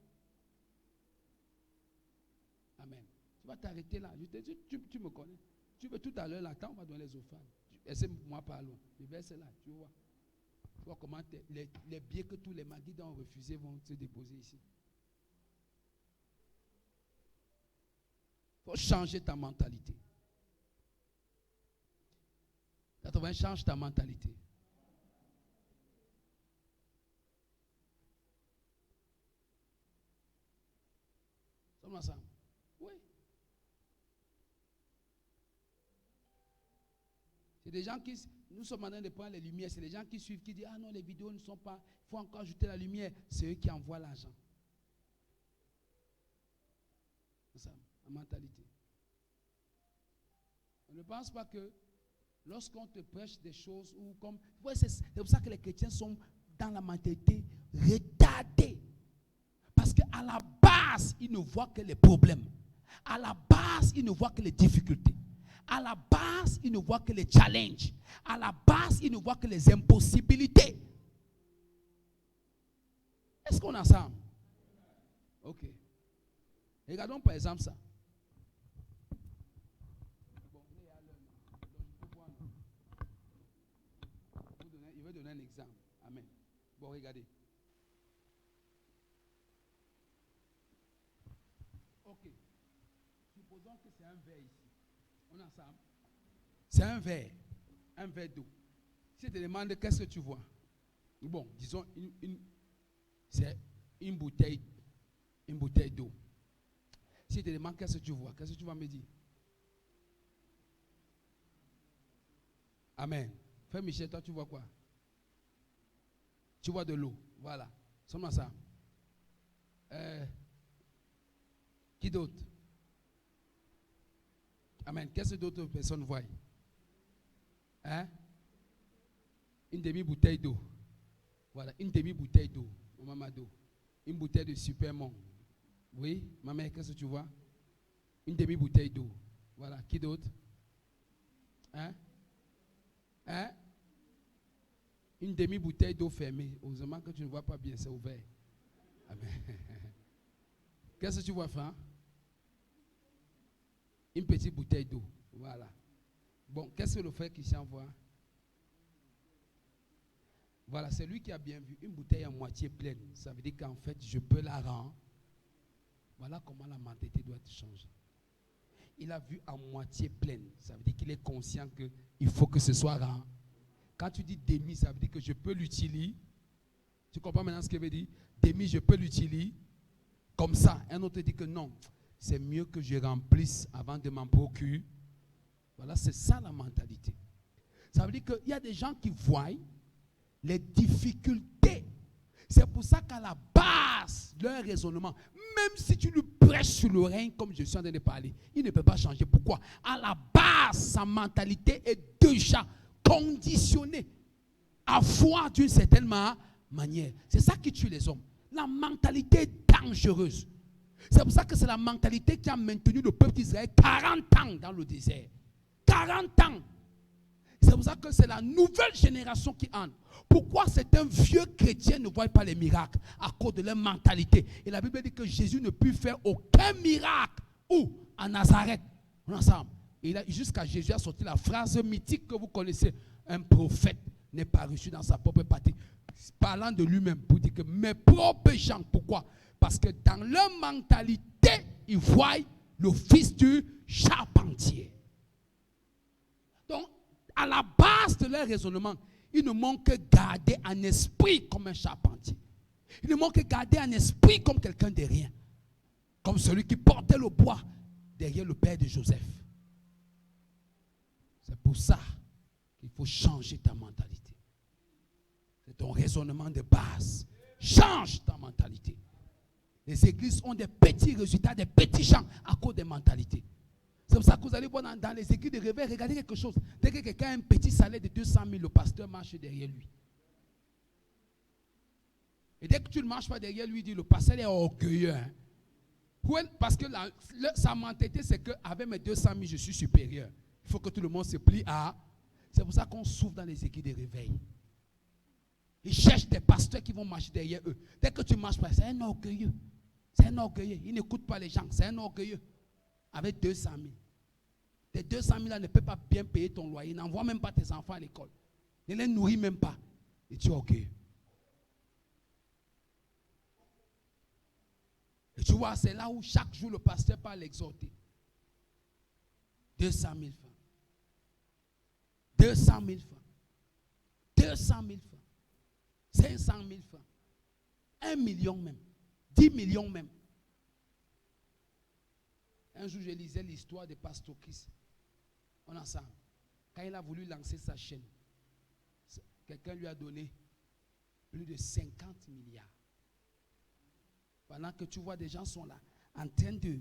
Amen. Tu vas t'arrêter là. Je te dis, tu me connais. Tu veux tout à l'heure là, quand on va donner les offrandes. Essaie-moi par loin. Je verse là, tu vois. Tu vois comment les biens que tous les maguides ont refusés vont se déposer ici. Il faut changer ta mentalité. 80, change ta mentalité. Sommes ensemble? Oui. C'est des gens qui, nous sommes en train de prendre les lumières, c'est les gens qui suivent, qui disent, ah non, les vidéos ne sont pas, il faut encore ajouter la lumière. C'est eux qui envoient l'argent. C'est ça, la mentalité. On ne pense pas que lorsqu'on te prêche des choses, ou comme, ouais, c'est pour ça que les chrétiens sont dans la mentalité retardée. Parce qu'à la base, base, ils ne voient que les problèmes. À la base, ils ne voient que les difficultés. À la base, ils ne voient que les challenges. À la base, ils ne voient que les impossibilités. Est-ce qu'on est ensemble? Ok. Regardons par exemple ça. Il va donner un exemple. Amen. Bon, regardez. Ok. Supposons que c'est un verre ici. On est ensemble. C'est un verre d'eau. Si je te demande qu'est-ce que tu vois, bon, disons c'est une bouteille d'eau. Si je te demande qu'est-ce que tu vas me dire? Amen. Frère Michel, toi tu vois quoi? Tu vois de l'eau. Voilà. Seulement ça. Qui d'autre? Amen. Qu'est-ce que d'autres personnes voient? Hein? Une demi-bouteille d'eau. Voilà, une demi-bouteille d'eau. Maman d'eau. Une bouteille de Superman. Oui, maman, qu'est-ce que tu vois? Une demi-bouteille d'eau. Voilà, qui d'autre? Hein? Hein? Une demi-bouteille d'eau fermée. Heureusement que tu ne vois pas bien, c'est ouvert. Amen. Qu'est-ce que tu vois, frère? Une petite bouteille d'eau. Voilà. Bon, qu'est-ce que le frère Christian voit? Voilà, c'est lui qui a bien vu. Une bouteille à moitié pleine. Ça veut dire qu'en fait, je peux la rendre. Voilà comment la mentalité doit changer. Il a vu à moitié pleine. Ça veut dire qu'il est conscient qu'il faut que ce soit rang. Quand tu dis demi, ça veut dire que je peux l'utiliser. Tu comprends maintenant ce qu'il veut dire? Demi, je peux l'utiliser. Comme ça. Un autre dit que non. C'est mieux que je remplisse avant de m'en procurer. Voilà, c'est ça la mentalité. Ça veut dire qu'il y a des gens qui voient les difficultés. C'est pour ça qu'à la base, leur raisonnement, même si tu lui prêches sur le règne, comme je suis en train de parler, il ne peut pas changer. Pourquoi? À la base, sa mentalité est déjà conditionnée à voir d'une certaine manière. C'est ça qui tue les hommes. La mentalité est dangereuse. C'est pour ça que c'est la mentalité qui a maintenu le peuple d'Israël 40 ans dans le désert. 40 ans. C'est pour ça que c'est la nouvelle génération qui entre. Pourquoi certains vieux chrétiens ne voient pas les miracles? À cause de leur mentalité. Et la Bible dit que Jésus ne put faire aucun miracle. Où? À Nazareth. On est ensemble. Et jusqu'à Jésus a sorti la phrase mythique que vous connaissez. Un prophète n'est pas reçu dans sa propre patrie. Parlant de lui-même pour dire que mes propres gens. Pourquoi? Parce que dans leur mentalité, ils voient le fils du charpentier. Donc, à la base de leur raisonnement, ils ne manquent que garder un esprit comme un charpentier. Ils ne manquent que garder un esprit comme quelqu'un de rien. Comme celui qui portait le bois derrière le père de Joseph. C'est pour ça qu'il faut changer ta mentalité. C'est ton raisonnement de base. Change ta mentalité. Les églises ont des petits résultats, des petits champs à cause des mentalités. C'est pour ça que vous allez voir dans les églises de réveil, regardez quelque chose. Dès que quelqu'un a un petit salaire de 200 000, le pasteur marche derrière lui. Et dès que tu ne marches pas derrière lui, il dit, le pasteur est orgueilleux. Hein? Parce que sa mentalité, c'est qu'avec mes 200 000, je suis supérieur. Il faut que tout le monde se plie à... C'est pour ça qu'on souffre dans les églises de réveil. Ils cherchent des pasteurs qui vont marcher derrière eux. Dès que tu ne marches pas, c'est un orgueilleux. C'est un orgueilleux. Il n'écoute pas les gens. C'est un orgueilleux. Avec 200 000. Tes 200 000 là ne peuvent pas bien payer ton loyer. N'envoie même pas tes enfants à l'école. Ne les nourrit même pas. Et tu es orgueilleux. Et tu vois, c'est là où chaque jour le pasteur parle l'exhorter. 200 000 francs. 200 000 francs. 200 000 francs. 500 000 francs. 1 million même. 10 millions même. Un jour, je lisais l'histoire de Pasteur Chris. On est ensemble. Quand il a voulu lancer sa chaîne, quelqu'un lui a donné plus de 50 milliards. Pendant que tu vois des gens sont là, en train de...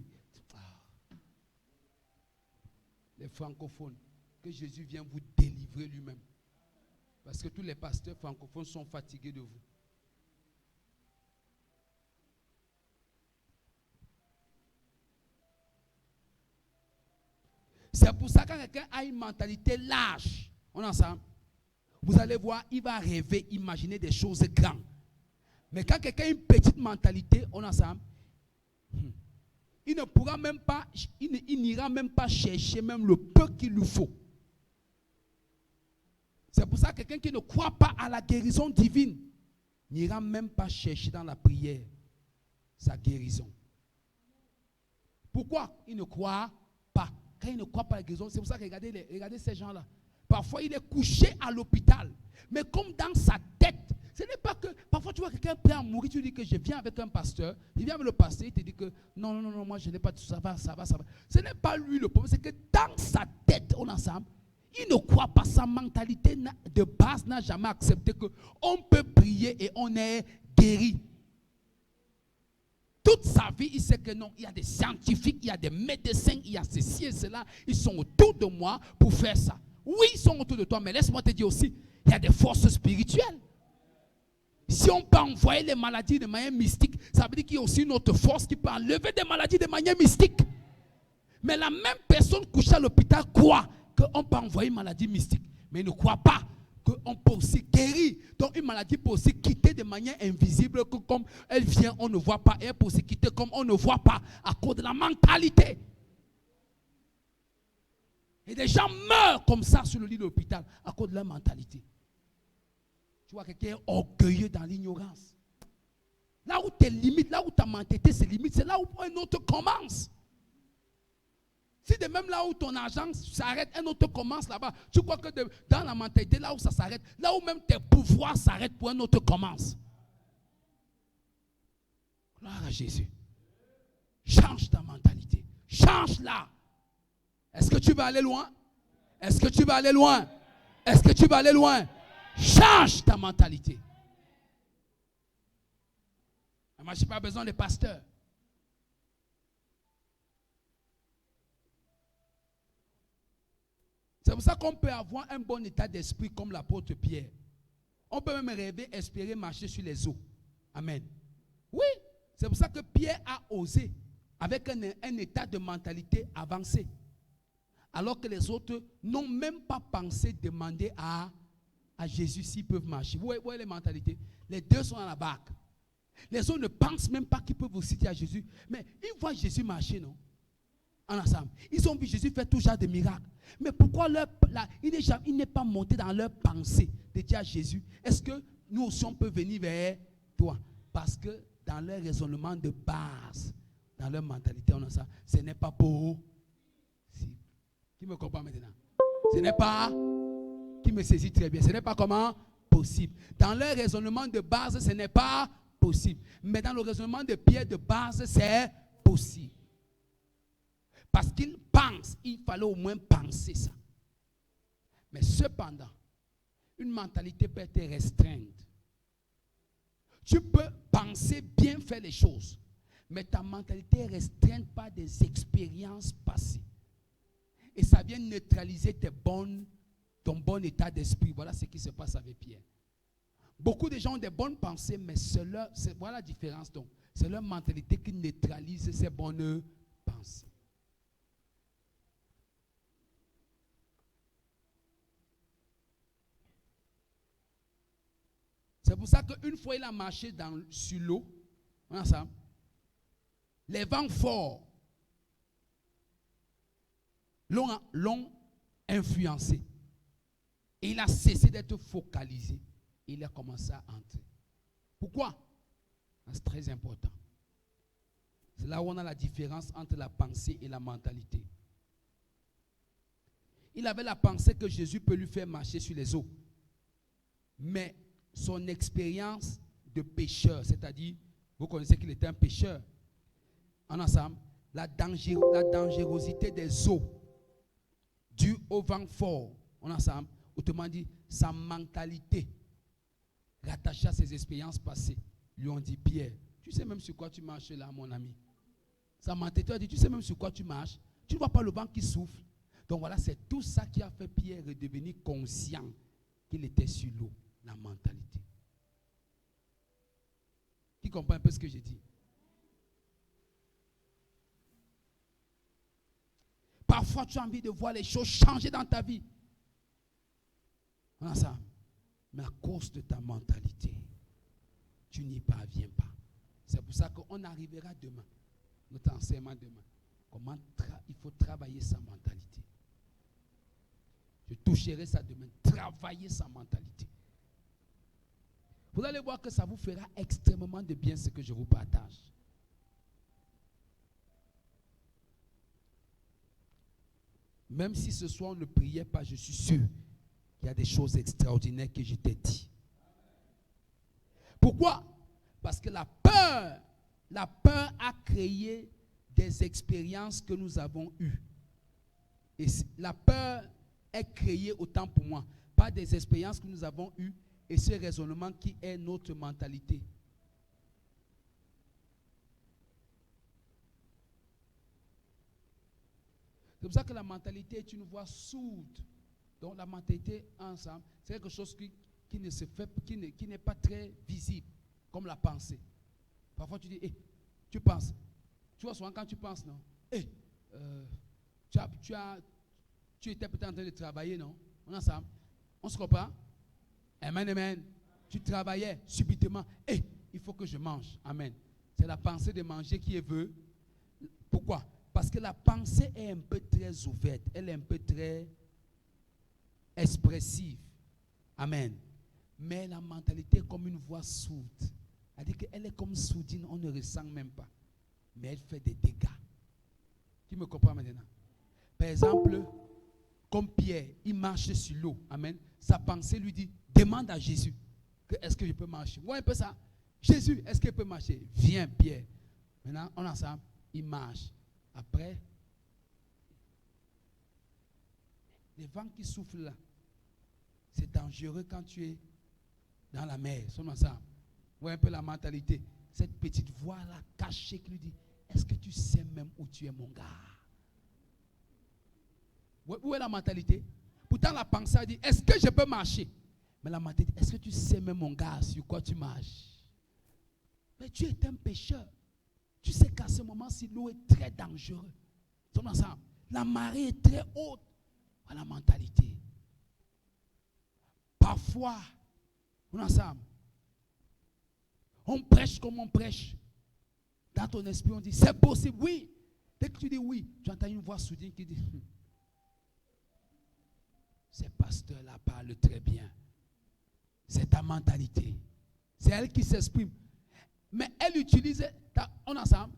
Les francophones, que Jésus vient vous délivrer lui-même. Parce que tous les pasteurs francophones sont fatigués de vous. C'est pour ça que quand quelqu'un a une mentalité large, on est ensemble, vous allez voir, il va rêver, imaginer des choses grandes. Mais quand quelqu'un a une petite mentalité, on est ensemble, il ne pourra même pas, il n'ira même pas chercher même le peu qu'il lui faut. C'est pour ça que quelqu'un qui ne croit pas à la guérison divine n'ira même pas chercher dans la prière sa guérison. Pourquoi il ne croit pas? Quand il ne croit pas à la guérison, c'est pour ça que regardez ces gens-là. Parfois, il est couché à l'hôpital. Mais comme dans sa tête, ce n'est pas que... Parfois, tu vois quelqu'un prêt à mourir, tu dis que je viens avec un pasteur. Il vient avec le pasteur, il te dit que non, moi je n'ai pas tout ça, ça va. Ce n'est pas lui le problème, c'est que dans sa tête, on ensemble, il ne croit pas, sa mentalité de base n'a jamais accepté qu'on peut prier et on est guéri. Toute sa vie, il sait que non, il y a des scientifiques, il y a des médecins, il y a ceci et cela. Ils sont autour de moi pour faire ça. Oui, ils sont autour de toi, mais laisse-moi te dire aussi, il y a des forces spirituelles. Si on peut envoyer les maladies de manière mystique, ça veut dire qu'il y a aussi une autre force qui peut enlever des maladies de manière mystique. Mais la même personne couchée à l'hôpital croit qu'on peut envoyer une maladie mystique, mais il ne croit pas qu'on peut aussi guérir. Donc une maladie peut aussi quitter de manière invisible, que comme elle vient, on ne voit pas, et elle peut aussi quitter comme on ne voit pas, à cause de la mentalité. Et des gens meurent comme ça sur le lit de l'hôpital, à cause de leur mentalité. Tu vois quelqu'un est orgueilleux dans l'ignorance. Là où tes limites, là où ta mentalité se limite, c'est là où un autre commence. Si de même là où ton argent s'arrête, un autre commence là-bas. Tu crois que dans la mentalité, là où ça s'arrête, là où même tes pouvoirs s'arrêtent pour un autre commence. Gloire à Jésus. Change ta mentalité. Change-la. Est-ce que tu vas aller loin? Est-ce que tu vas aller loin? Est-ce que tu vas aller loin? Change ta mentalité. Moi, je n'ai pas besoin de pasteur. C'est pour ça qu'on peut avoir un bon état d'esprit comme l'apôtre Pierre. On peut même rêver, espérer marcher sur les eaux. Amen. Oui, c'est pour ça que Pierre a osé avec un état de mentalité avancé. Alors que les autres n'ont même pas pensé demander à Jésus s'ils peuvent marcher. Vous voyez les mentalités? Les deux sont dans la barque. Les autres ne pensent même pas qu'ils peuvent aussi dire à Jésus. Mais ils voient Jésus marcher, non? En ensemble. Ils ont vu Jésus faire tout genre de miracles. Mais pourquoi il n'est pas monté dans leur pensée de dire à Jésus, est-ce que nous aussi on peut venir vers toi? Parce que dans leur raisonnement de base, dans leur mentalité, on a ça, ce n'est pas possible. Qui me comprend maintenant? Ce n'est pas, qui me saisit très bien, ce n'est pas comment? Possible. Dans leur raisonnement de base, ce n'est pas possible. Mais dans le raisonnement de Pierre de base, c'est possible. Parce qu'il pense, il fallait au moins penser ça. Mais cependant, une mentalité peut être restreinte. Tu peux penser bien faire les choses, mais ta mentalité est restreinte par des expériences passées. Et ça vient neutraliser ton bon état d'esprit. Voilà ce qui se passe avec Pierre. Beaucoup de gens ont des bonnes pensées, mais voilà la différence. Donc, c'est leur mentalité qui neutralise ces bonnes pensées. C'est pour ça qu'une fois il a marché sur l'eau, ensemble, les vents forts l'ont influencé. Et il a cessé d'être focalisé. Et il a commencé à entrer. Pourquoi? C'est très important. C'est là où on a la différence entre la pensée et la mentalité. Il avait la pensée que Jésus peut lui faire marcher sur les eaux. Mais son expérience de pécheur, c'est-à-dire, vous connaissez qu'il était un pécheur. En ensemble, la dangerosité des eaux due au vent fort, en ensemble, autrement dit, sa mentalité rattachée à ses expériences passées, lui ont dit, Pierre, tu sais même sur quoi tu marches là, mon ami. Sa mentalité a dit, tu sais même sur quoi tu marches. Tu ne vois pas le vent qui souffle. Donc voilà, c'est tout ça qui a fait Pierre redevenir conscient qu'il était sur l'eau, la mentalité. Qui comprend un peu ce que j'ai dit? Parfois, Parfois, tu as envie de voir les choses changer dans ta vie. On a ça. Mais à cause de ta mentalité, tu n'y parviens pas. C'est pour ça qu'on arrivera demain, notre enseignement demain. Comment il faut travailler sa mentalité. Je toucherai ça demain. Travailler sa mentalité. Vous allez voir que ça vous fera extrêmement de bien ce que je vous partage. Même si ce soir on ne priait pas, je suis sûr qu'il y a des choses extraordinaires que je t'ai dit. Pourquoi? Parce que la peur a créé des expériences que nous avons eues. Et la peur est créée autant pour moi par des expériences que nous avons eues et ce raisonnement qui est notre mentalité. C'est pour ça que la mentalité est une voix sourde. Donc la mentalité ensemble, c'est quelque chose qui ne se fait, qui n'est pas très visible, comme la pensée. Parfois tu dis, tu penses. Tu vois souvent quand tu penses, non? Tu étais peut-être en train de travailler, non? On est ensemble. On se comprend? Amen, amen. Tu travaillais subitement. Il faut que je mange. Amen. C'est la pensée de manger qui est venue. Pourquoi? Parce que la pensée est un peu très ouverte. Elle est un peu très expressive. Amen. Mais la mentalité est comme une voix sourde. C'est-à-dire qu'elle est comme sourdine, on ne ressent même pas. Mais elle fait des dégâts. Qui me comprend maintenant? Par exemple, comme Pierre, il marche sur l'eau. Amen. Sa pensée lui dit, demande à Jésus, est-ce que je peux marcher? Voyez un peu ça. Jésus, est-ce qu'il peut marcher? Viens, Pierre. Maintenant, on ensemble, il marche. Après, les vents qui soufflent là, c'est dangereux quand tu es dans la mer. Sommes ensemble. Voyez un peu la mentalité. Cette petite voix-là cachée qui lui dit, est-ce que tu sais même où tu es, mon gars? Où est la mentalité? Pourtant, la pensée dit, est-ce que je peux marcher? Mais la mentalité dit, est-ce que tu sais même, mon gars, sur quoi tu marches? Mais tu es un pécheur. Tu sais qu'à ce moment-ci, l'eau est très dangereuse. Sommes ensemble. La marée est très haute. Voilà la mentalité. Parfois, on est ensemble. On prêche comme on prêche. Dans ton esprit, on dit, c'est possible, oui. Dès que tu dis oui, tu entends une voix soudaine qui dit, ces pasteurs-là parlent très bien. C'est ta mentalité. C'est elle qui s'exprime. Mais elle utilise, on ensemble.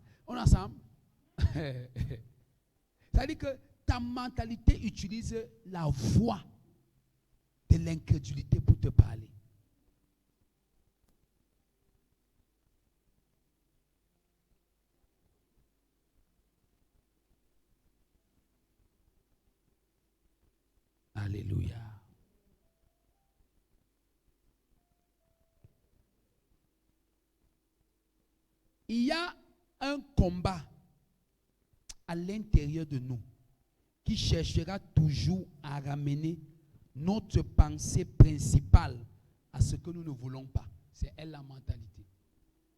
C'est-à-dire que ta mentalité utilise la voix de l'incrédulité pour te parler. Alléluia. Il y a un combat à l'intérieur de nous qui cherchera toujours à ramener notre pensée principale à ce que nous ne voulons pas. C'est elle la mentalité.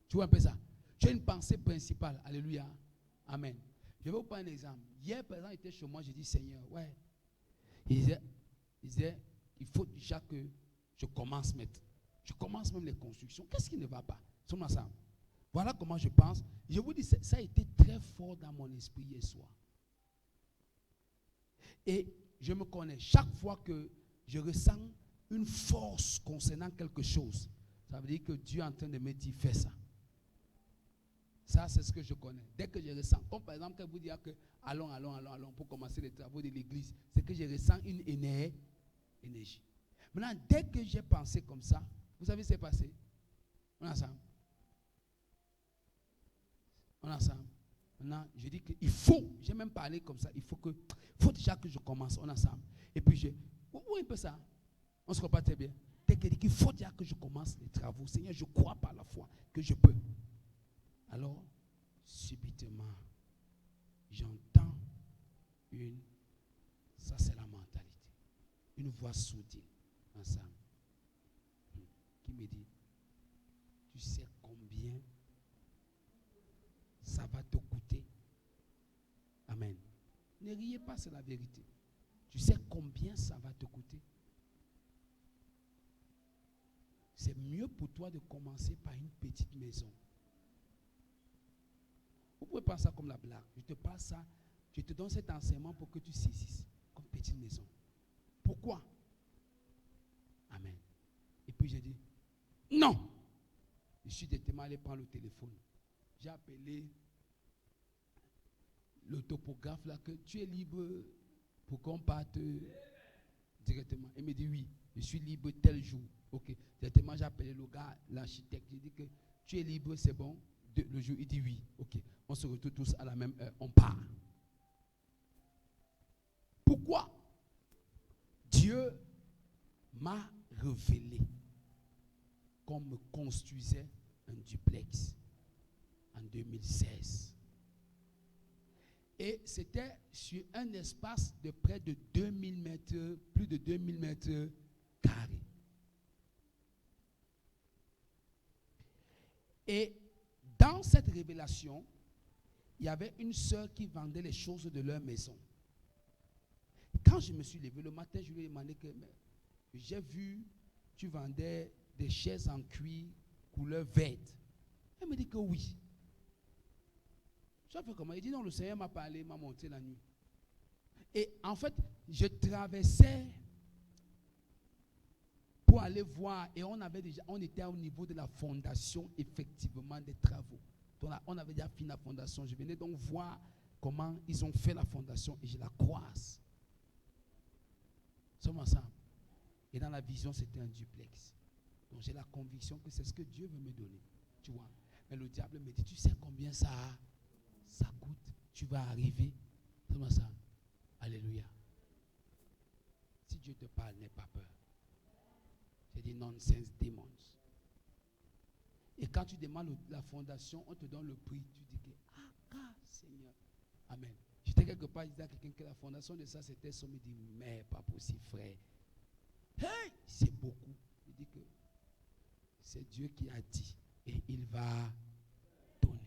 Tu vois un peu ça? Tu as une pensée principale. Alléluia. Amen. Je vais vous prendre un exemple. Hier, par exemple, j'étais chez moi, j'ai dit, Seigneur, ouais. Il disait, il faut déjà que je commence même les constructions. Qu'est-ce qui ne va pas? Sommes ensemble. Voilà comment je pense. Je vous dis, ça a été très fort dans mon esprit hier soir. Et je me connais. Chaque fois que je ressens une force concernant quelque chose, ça veut dire que Dieu est en train de me dire, fais ça. Ça, c'est ce que je connais. Dès que je ressens, comme par exemple, quand vous dites que allons pour commencer les travaux de l'église, c'est que je ressens une énergie. Maintenant, dès que j'ai pensé comme ça, vous savez ce qui s'est passé? On est ensemble. Maintenant, je dis qu'il faut, j'ai même parlé comme ça, il faut déjà que je commence, on est ensemble. Et puis, où un peu ça? On se comprend très bien. Dès qu'il dit qu'il faut déjà que je commence les travaux, Seigneur, je crois par la foi que je peux. Alors, subitement, j'entends ça c'est la mentalité, une voix sourdine, ensemble, qui me dit, tu sais combien ça va te coûter? Amen. Ne Ne riez pas, c'est la vérité. Tu sais combien ça va te coûter? C'est mieux pour toi de commencer par une petite maison. Vous pouvez penser ça comme la blague. Je te parle ça, je te donne cet enseignement pour que tu saisisses comme petite maison. Pourquoi? Amen. Et puis j'ai dit, non. Je suis directement allé prendre le téléphone. J'ai appelé le topographe là, que tu es libre pour qu'on parte directement. Il me dit oui, je suis libre tel jour. Ok. Directement j'ai appelé le gars, l'architecte. J'ai dit que tu es libre, c'est bon. Le jour, il dit oui. Ok. On se retrouve tous à la même heure. On part. Pourquoi? Dieu m'a révélé qu'on me construisait un duplex en 2016. Et c'était sur un espace de près de 2000 mètres, plus de 2000 mètres carrés. Et dans cette révélation, il y avait une sœur qui vendait les choses de leur maison. Quand je me suis levé le matin, je lui ai demandé que j'ai vu, tu vendais des chaises en cuir couleur verte. Elle me dit que oui. Ça fait comment? Il dit non, le Seigneur m'a parlé, m'a montré la nuit. Et en fait, je traversais pour aller voir, et on était au niveau de la fondation, effectivement, des travaux. Donc on avait déjà fini la fondation. Je venais donc voir comment ils ont fait la fondation et je la croise. Nous sommes ensemble. Et dans la vision, c'était un duplex. Donc j'ai la conviction que c'est ce que Dieu veut me donner. Tu vois. Mais le diable me dit, tu sais combien ça coûte? Tu vas arriver. Nous sommes ensemble. Alléluia. Si Dieu te parle, n'aie pas peur. C'est des nonsense demons. Et quand tu demandes la fondation, on te donne le prix. Tu dis que, Seigneur. Amen. J'étais quelque part, je disais à quelqu'un que la fondation de ça, c'était ça. Il me dit, mais pas possible, frère. Hey, c'est beaucoup. Il dit que c'est Dieu qui a dit et il va donner.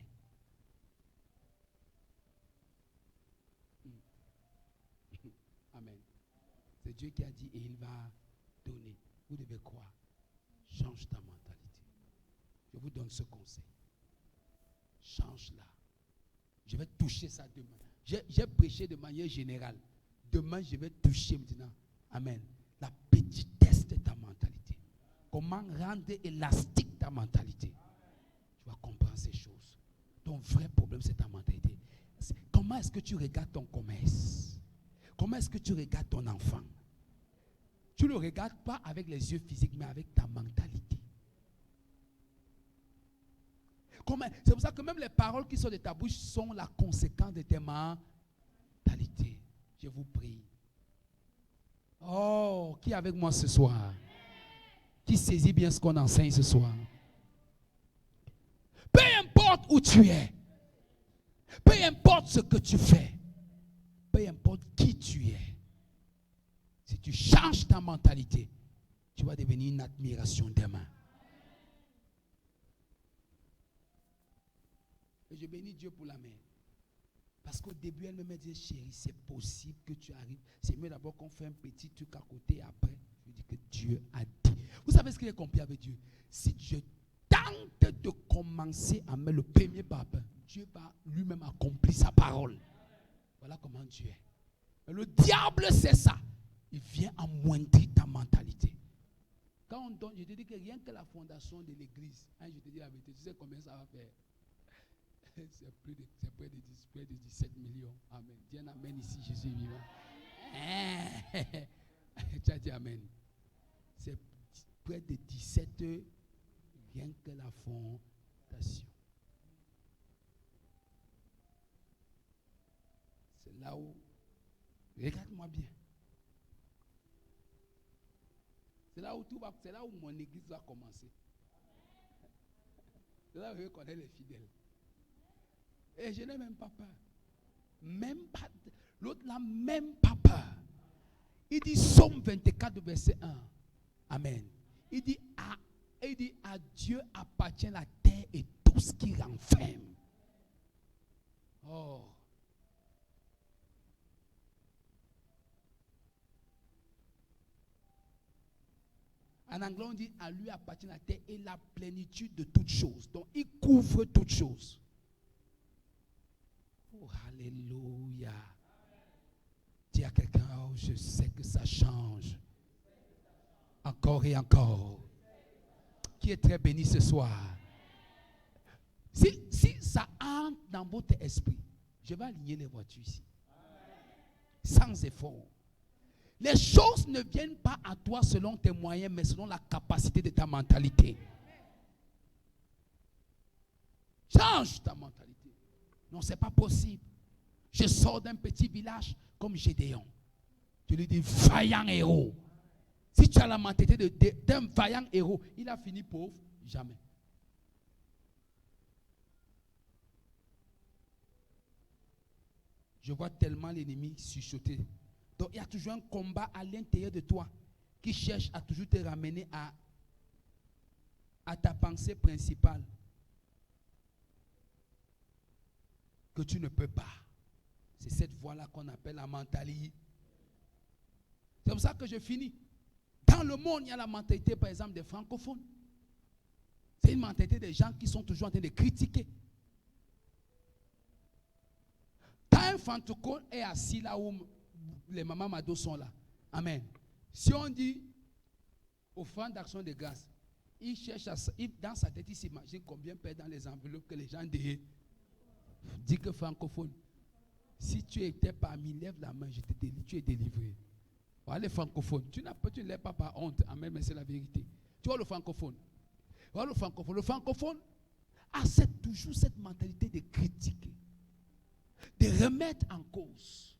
Amen. C'est Dieu qui a dit et il va donner. Vous devez croire. Change ta mentalité. Je vous donne ce conseil. Change-la. Je vais toucher ça demain. J'ai prêché de manière générale. Demain, je vais toucher maintenant. Amen. La petitesse de ta mentalité. Comment rendre élastique ta mentalité. Tu vas comprendre ces choses. Ton vrai problème, c'est ta mentalité. Comment est-ce que tu regardes ton commerce? Comment est-ce que tu regardes ton enfant? Tu ne le regardes pas avec les yeux physiques, mais avec ta mentalité. C'est pour ça que même les paroles qui sortent de ta bouche sont la conséquence de tes mentalités. Je vous prie. Oh, qui est avec moi ce soir? Qui saisit bien ce qu'on enseigne ce soir? Peu importe où tu es, peu importe ce que tu fais, peu importe qui tu es, si tu changes ta mentalité, tu vas devenir une admiration demain. Et je bénis Dieu pour la mère. Parce qu'au début, elle me dit, chérie, c'est possible que tu arrives. C'est mieux d'abord qu'on fait un petit truc à côté et après. Je dis que Dieu a dit. Vous savez ce qu'il a compris avec Dieu? Si Dieu tente de commencer à mettre le premier pas, Dieu va lui-même accomplir sa parole. Voilà comment Dieu est. Mais le diable, c'est ça. Il vient amoindrir ta mentalité. Quand on donne, je te dis que rien que la fondation de l'église, hein, je te dis la vérité, tu sais combien ça va faire? C'est près de 17 millions. Amen. Dis un amen ici, Jésus est vivant. Tu as dit amen. C'est près de 17, rien que la fondation. C'est là où, regarde-moi bien. C'est là où c'est là où mon église va commencer. C'est là où je connais les fidèles. Et je n'ai même pas peur. Même pas. L'autre n'a même pas peur. Il dit Somme 24, verset 1. Amen. Il dit à Dieu appartient la terre et tout ce qui renferme. Oh. En anglais, on dit à lui appartient la terre et la plénitude de toutes choses. Donc, il couvre toutes choses. Oh, alléluia. Dis à quelqu'un, oh, je sais que ça change. Encore et encore. Qui est très béni ce soir. Si ça entre dans votre esprit, je vais aligner les voitures ici. Sans effort. Les choses ne viennent pas à toi selon tes moyens, mais selon la capacité de ta mentalité. Change ta mentalité. Non, ce n'est pas possible. Je sors d'un petit village comme Gédéon. Je lui dis, vaillant héros. Si tu as la mentalité d'un vaillant héros, il a fini pauvre? Jamais. Je vois tellement l'ennemi chuchoter. Donc il y a toujours un combat à l'intérieur de toi qui cherche à toujours te ramener à ta pensée principale. Que tu ne peux pas. C'est cette voie-là qu'on appelle la mentalité. C'est comme ça que je finis. Dans le monde, il y a la mentalité, par exemple, des francophones. C'est une mentalité des gens qui sont toujours en train de critiquer. Quand un francophone est assis là où les mamans Mado sont là, amen. Si on dit offrande d'action de grâce, il cherche dans sa tête, il s'imagine combien perd dans les enveloppes que les gens disent que francophone. Si tu étais parmi, lève la main, tu es délivré. Voilà les francophones. Tu ne lèves pas par honte, amen, mais c'est la vérité. Tu vois le francophone. Voilà le francophone. Le francophone a toujours cette mentalité de critiquer, de remettre en cause,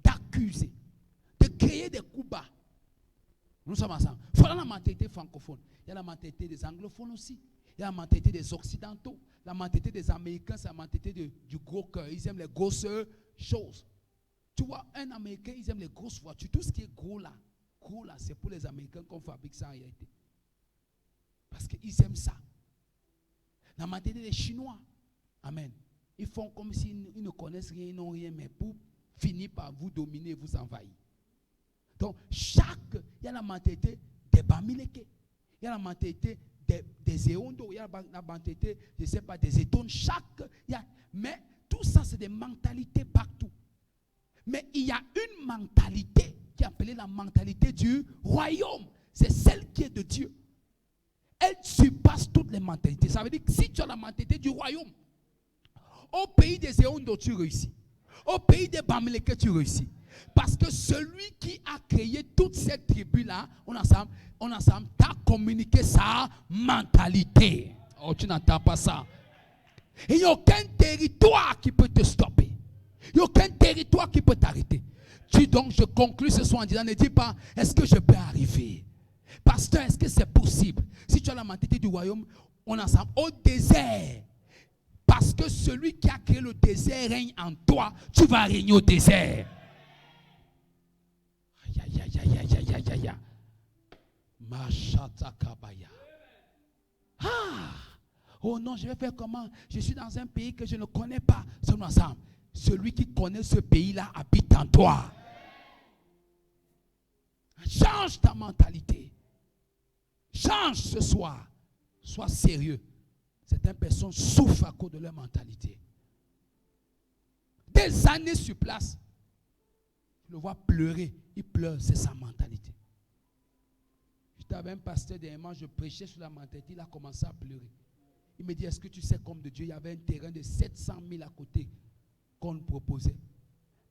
d'accuser, de créer des coups bas. Nous sommes ensemble. Voilà la mentalité francophone. Il y a la mentalité des anglophones aussi. Il y a la mentalité des occidentaux. La mentalité des Américains, c'est la mentalité du gros cœur. Ils aiment les grosses choses. Tu vois, un Américain, ils aiment les grosses voitures. Tout ce qui est gros là, c'est pour les Américains qu'on fabrique ça en réalité. Parce qu'ils aiment ça. La mentalité des Chinois, amen. Ils font comme s'ils ne connaissent rien, ils n'ont rien, mais pour finir par vous dominer et vous envahir. Donc, il y a la mentalité des Bamileke, il y a la mentalité des Eondo, il y a la mentalité, je ne sais pas, des Étones, mais tout ça, c'est des mentalités partout. Mais il y a une mentalité qui est appelée la mentalité du royaume. C'est celle qui est de Dieu. Elle surpasse toutes les mentalités. Ça veut dire que si tu as la mentalité du royaume, au pays des Eondo, tu réussis. Au pays des Bamileke, tu réussis. Parce que celui qui a créé toutes ces tribus-là, on ensemble, t'a communiqué sa mentalité. Oh, tu n'entends pas ça. Et il n'y a aucun territoire qui peut te stopper. Il n'y a aucun territoire qui peut t'arrêter. Donc, je conclue ce soir en disant, ne dis pas, est-ce que je peux arriver? Pasteur, est-ce que c'est possible? Si tu as la mentalité du royaume, on ensemble au désert. Parce que celui qui a créé le désert règne en toi, tu vas régner au désert. Aïe, aïe, aïe, aïe, aïe, aïe, aïe. Machata kabaya. Ah! Oh non, je vais faire comment? Je suis dans un pays que je ne connais pas. Sommes ensemble. Celui qui connaît ce pays-là habite en toi. Change ta mentalité. Change ce soir. Sois sérieux. Certaines personnes souffrent à cause de leur mentalité. Des années sur place. Je le vois pleurer. Il pleure, c'est sa mentalité. J'étais avec un pasteur dernièrement, je prêchais sur la mentalité, il a commencé à pleurer. Il me dit, est-ce que tu sais comme de Dieu, il y avait un terrain de 700 000 à côté qu'on nous proposait.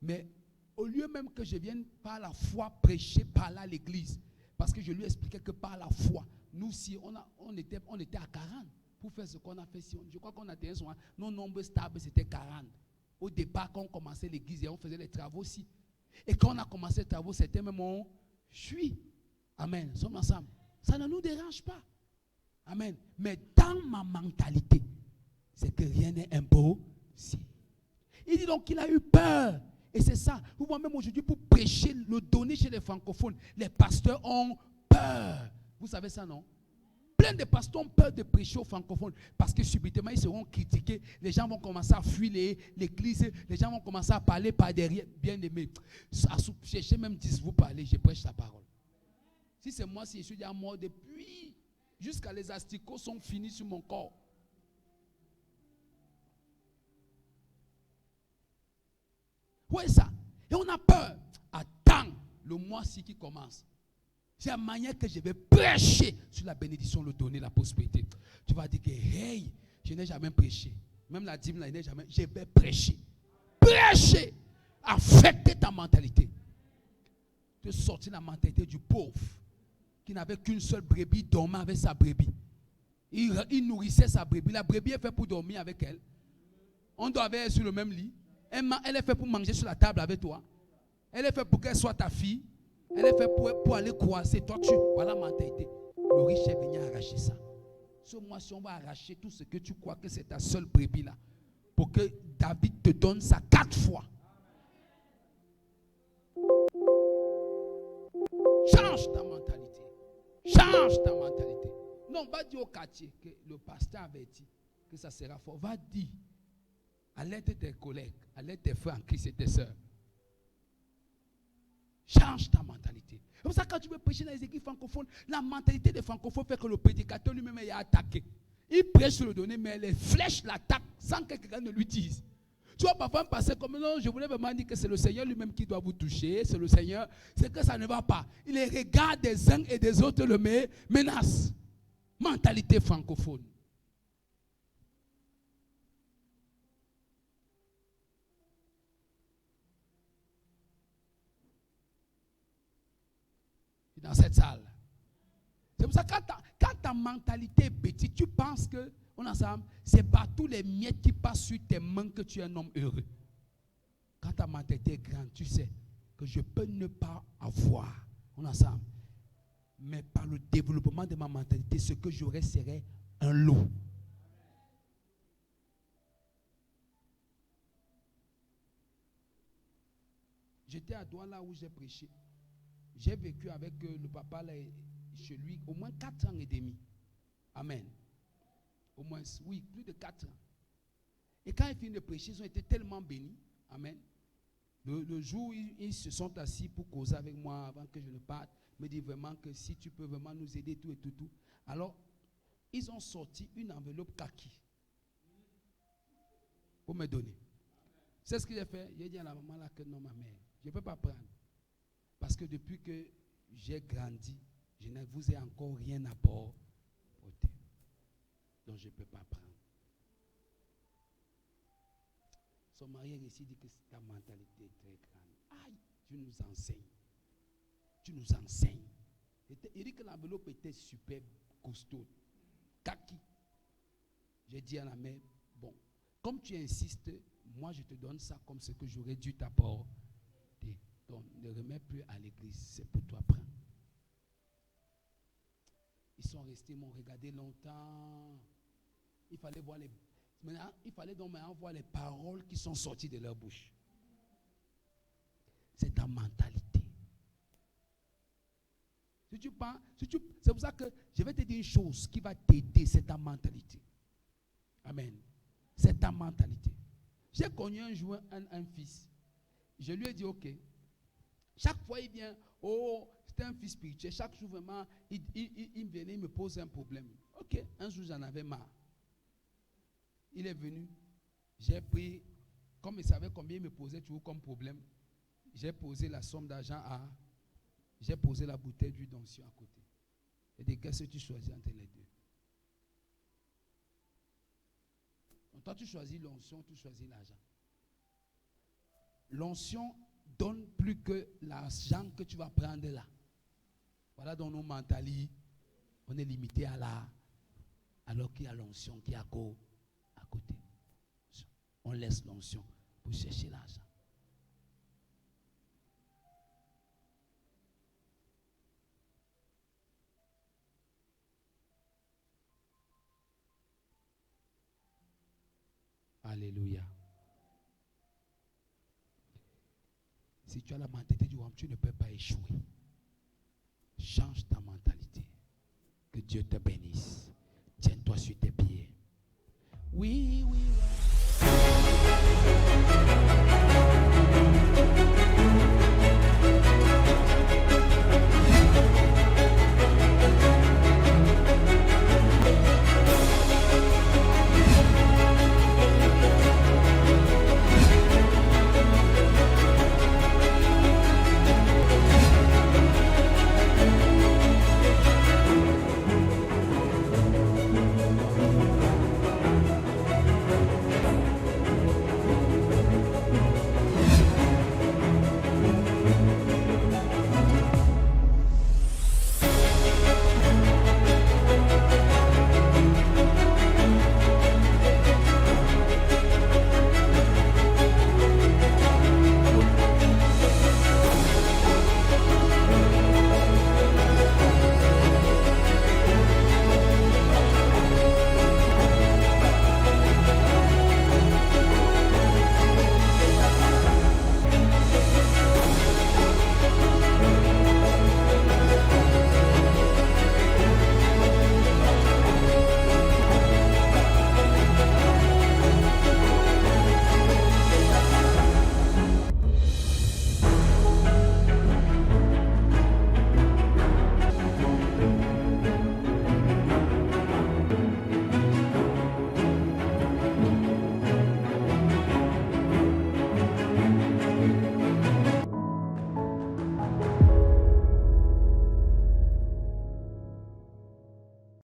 Mais au lieu même que je vienne par la foi prêcher par là à l'église, parce que je lui expliquais que par la foi, nous si on était à 40 pour faire ce qu'on a fait. Je crois qu'on a terrain sur nos nombres stables, c'était 40. Au départ, quand on commençait l'église et on faisait les travaux aussi. Et quand on a commencé les travaux, c'était même on suit. Amen. Nous sommes ensemble. Ça ne nous dérange pas. Amen. Mais dans ma mentalité, c'est que rien n'est impossible. Il dit donc qu'il a eu peur. Et c'est ça. Vous voyez même aujourd'hui, pour prêcher, le donner chez les francophones, les pasteurs ont peur. Vous savez ça, non? Plein de pasteurs ont peur de prêcher aux francophones parce que subitement ils seront critiqués. Les gens vont commencer à fuir l'église. Les gens vont commencer à parler par derrière. Bien aimé. À chercher même 10 vous parler, je prêche la parole. Si c'est moi, si je suis déjà mort depuis, jusqu'à les asticots sont finis sur mon corps. Ouais, ça. Et on a peur. Attends le mois-ci qui commence. C'est la manière que je vais prêcher sur la bénédiction, le donner, la prospérité. Tu vas dire que, hey, je n'ai jamais prêché. Même la dîme, là, je n'ai jamais. Je vais prêcher. Prêcher. Affecter ta mentalité. De sortir la mentalité du pauvre qui n'avait qu'une seule brebis, dormait avec sa brebis. Il nourrissait sa brebis. La brebis est faite pour dormir avec elle. On doit avec elle sur le même lit. Elle est faite pour manger sur la table avec toi. Elle est faite pour qu'elle soit ta fille. Elle est faite pour aller croiser. Toi, voilà la mentalité. Le riche est venu arracher ça. Ce mois-ci, on va arracher tout ce que tu crois que c'est ta seule brebis là. Pour que David te donne ça 4 fois. Change ta mentalité. Change ta mentalité. Non, va dire au quartier que le pasteur avait dit que ça sera fort. Va dire à l'aide de tes collègues, à l'aide de tes frères en Christ et tes sœurs. Change ta mentalité. C'est pour ça que quand tu veux prêcher dans les églises francophones, la mentalité des francophones fait que le prédicateur lui-même est attaqué. Il prêche sur le donné, mais les flèches l'attaquent sans que quelqu'un ne lui dise. Tu vois, parfois me passer comme non, je voulais vraiment dire que c'est le Seigneur lui-même qui doit vous toucher. C'est le Seigneur, c'est que ça ne va pas. Il les regarde des uns et des autres le menace. Mentalité francophone. Dans cette salle. C'est pour ça que quand ta mentalité est petite, tu penses que, on ensemble, c'est par tous les miettes qui passent sur tes mains que tu es un homme heureux. Quand ta mentalité est grande, tu sais que je peux ne pas avoir, on ensemble, mais par le développement de ma mentalité, ce que j'aurais serait un lot. J'étais à Douala où j'ai prêché. J'ai vécu avec le papa là, chez lui au moins 4 ans et demi. Amen. Au moins, oui, plus de 4 ans. Et quand ils finissent de prêcher, ils ont été tellement bénis. Amen. Le jour où ils se sont assis pour causer avec moi avant que je ne parte, me dit vraiment que si tu peux vraiment nous aider, tout et tout. Alors, ils ont sorti une enveloppe kaki pour me donner. C'est ce que j'ai fait. J'ai dit à la maman là que non, ma mère, je ne peux pas prendre. Parce que depuis que j'ai grandi, je ne vous ai encore rien apporté. Donc je ne peux pas prendre. Son mari ici dit que ta mentalité est très grande. Aïe, tu nous enseignes. Tu nous enseignes. Il dit que l'enveloppe était super costaud. Kaki. J'ai dit à la mère, bon, comme tu insistes, moi je te donne ça comme ce que j'aurais dû t'apporter. Donc, ne remets plus à l'église, c'est pour toi prendre. Ils sont restés, m'ont regardé longtemps. Il fallait voir les. Maintenant, il fallait donc maintenant voir les paroles qui sont sorties de leur bouche. C'est ta mentalité. Si tu penses, c'est pour ça que je vais te dire une chose qui va t'aider, c'est ta mentalité. Amen. C'est ta mentalité. J'ai connu un jour un fils. Je lui ai dit, ok. Chaque fois, il vient, oh, c'était un fils spirituel. Chaque jour, vraiment, il venait, il me pose un problème. Ok, un jour, j'en avais marre. Il est venu, j'ai pris, comme il savait combien il me posait toujours comme problème, j'ai posé la somme d'argent j'ai posé la bouteille d'huile d'onction à côté. Et dit, qu'est-ce que tu choisis entre les deux? Donc, toi, tu choisis l'onction, tu choisis l'argent. L'onction donne plus que l'argent que tu vas prendre là. Voilà dans nos mentalités, on est limité à là, alors qu'il y a l'onction qui est à côté. On laisse l'onction pour chercher l'argent. Alléluia. Si tu as la mentalité du homme, tu ne peux pas échouer. Change ta mentalité. Que Dieu te bénisse. Tiens-toi sur tes pieds. Oui,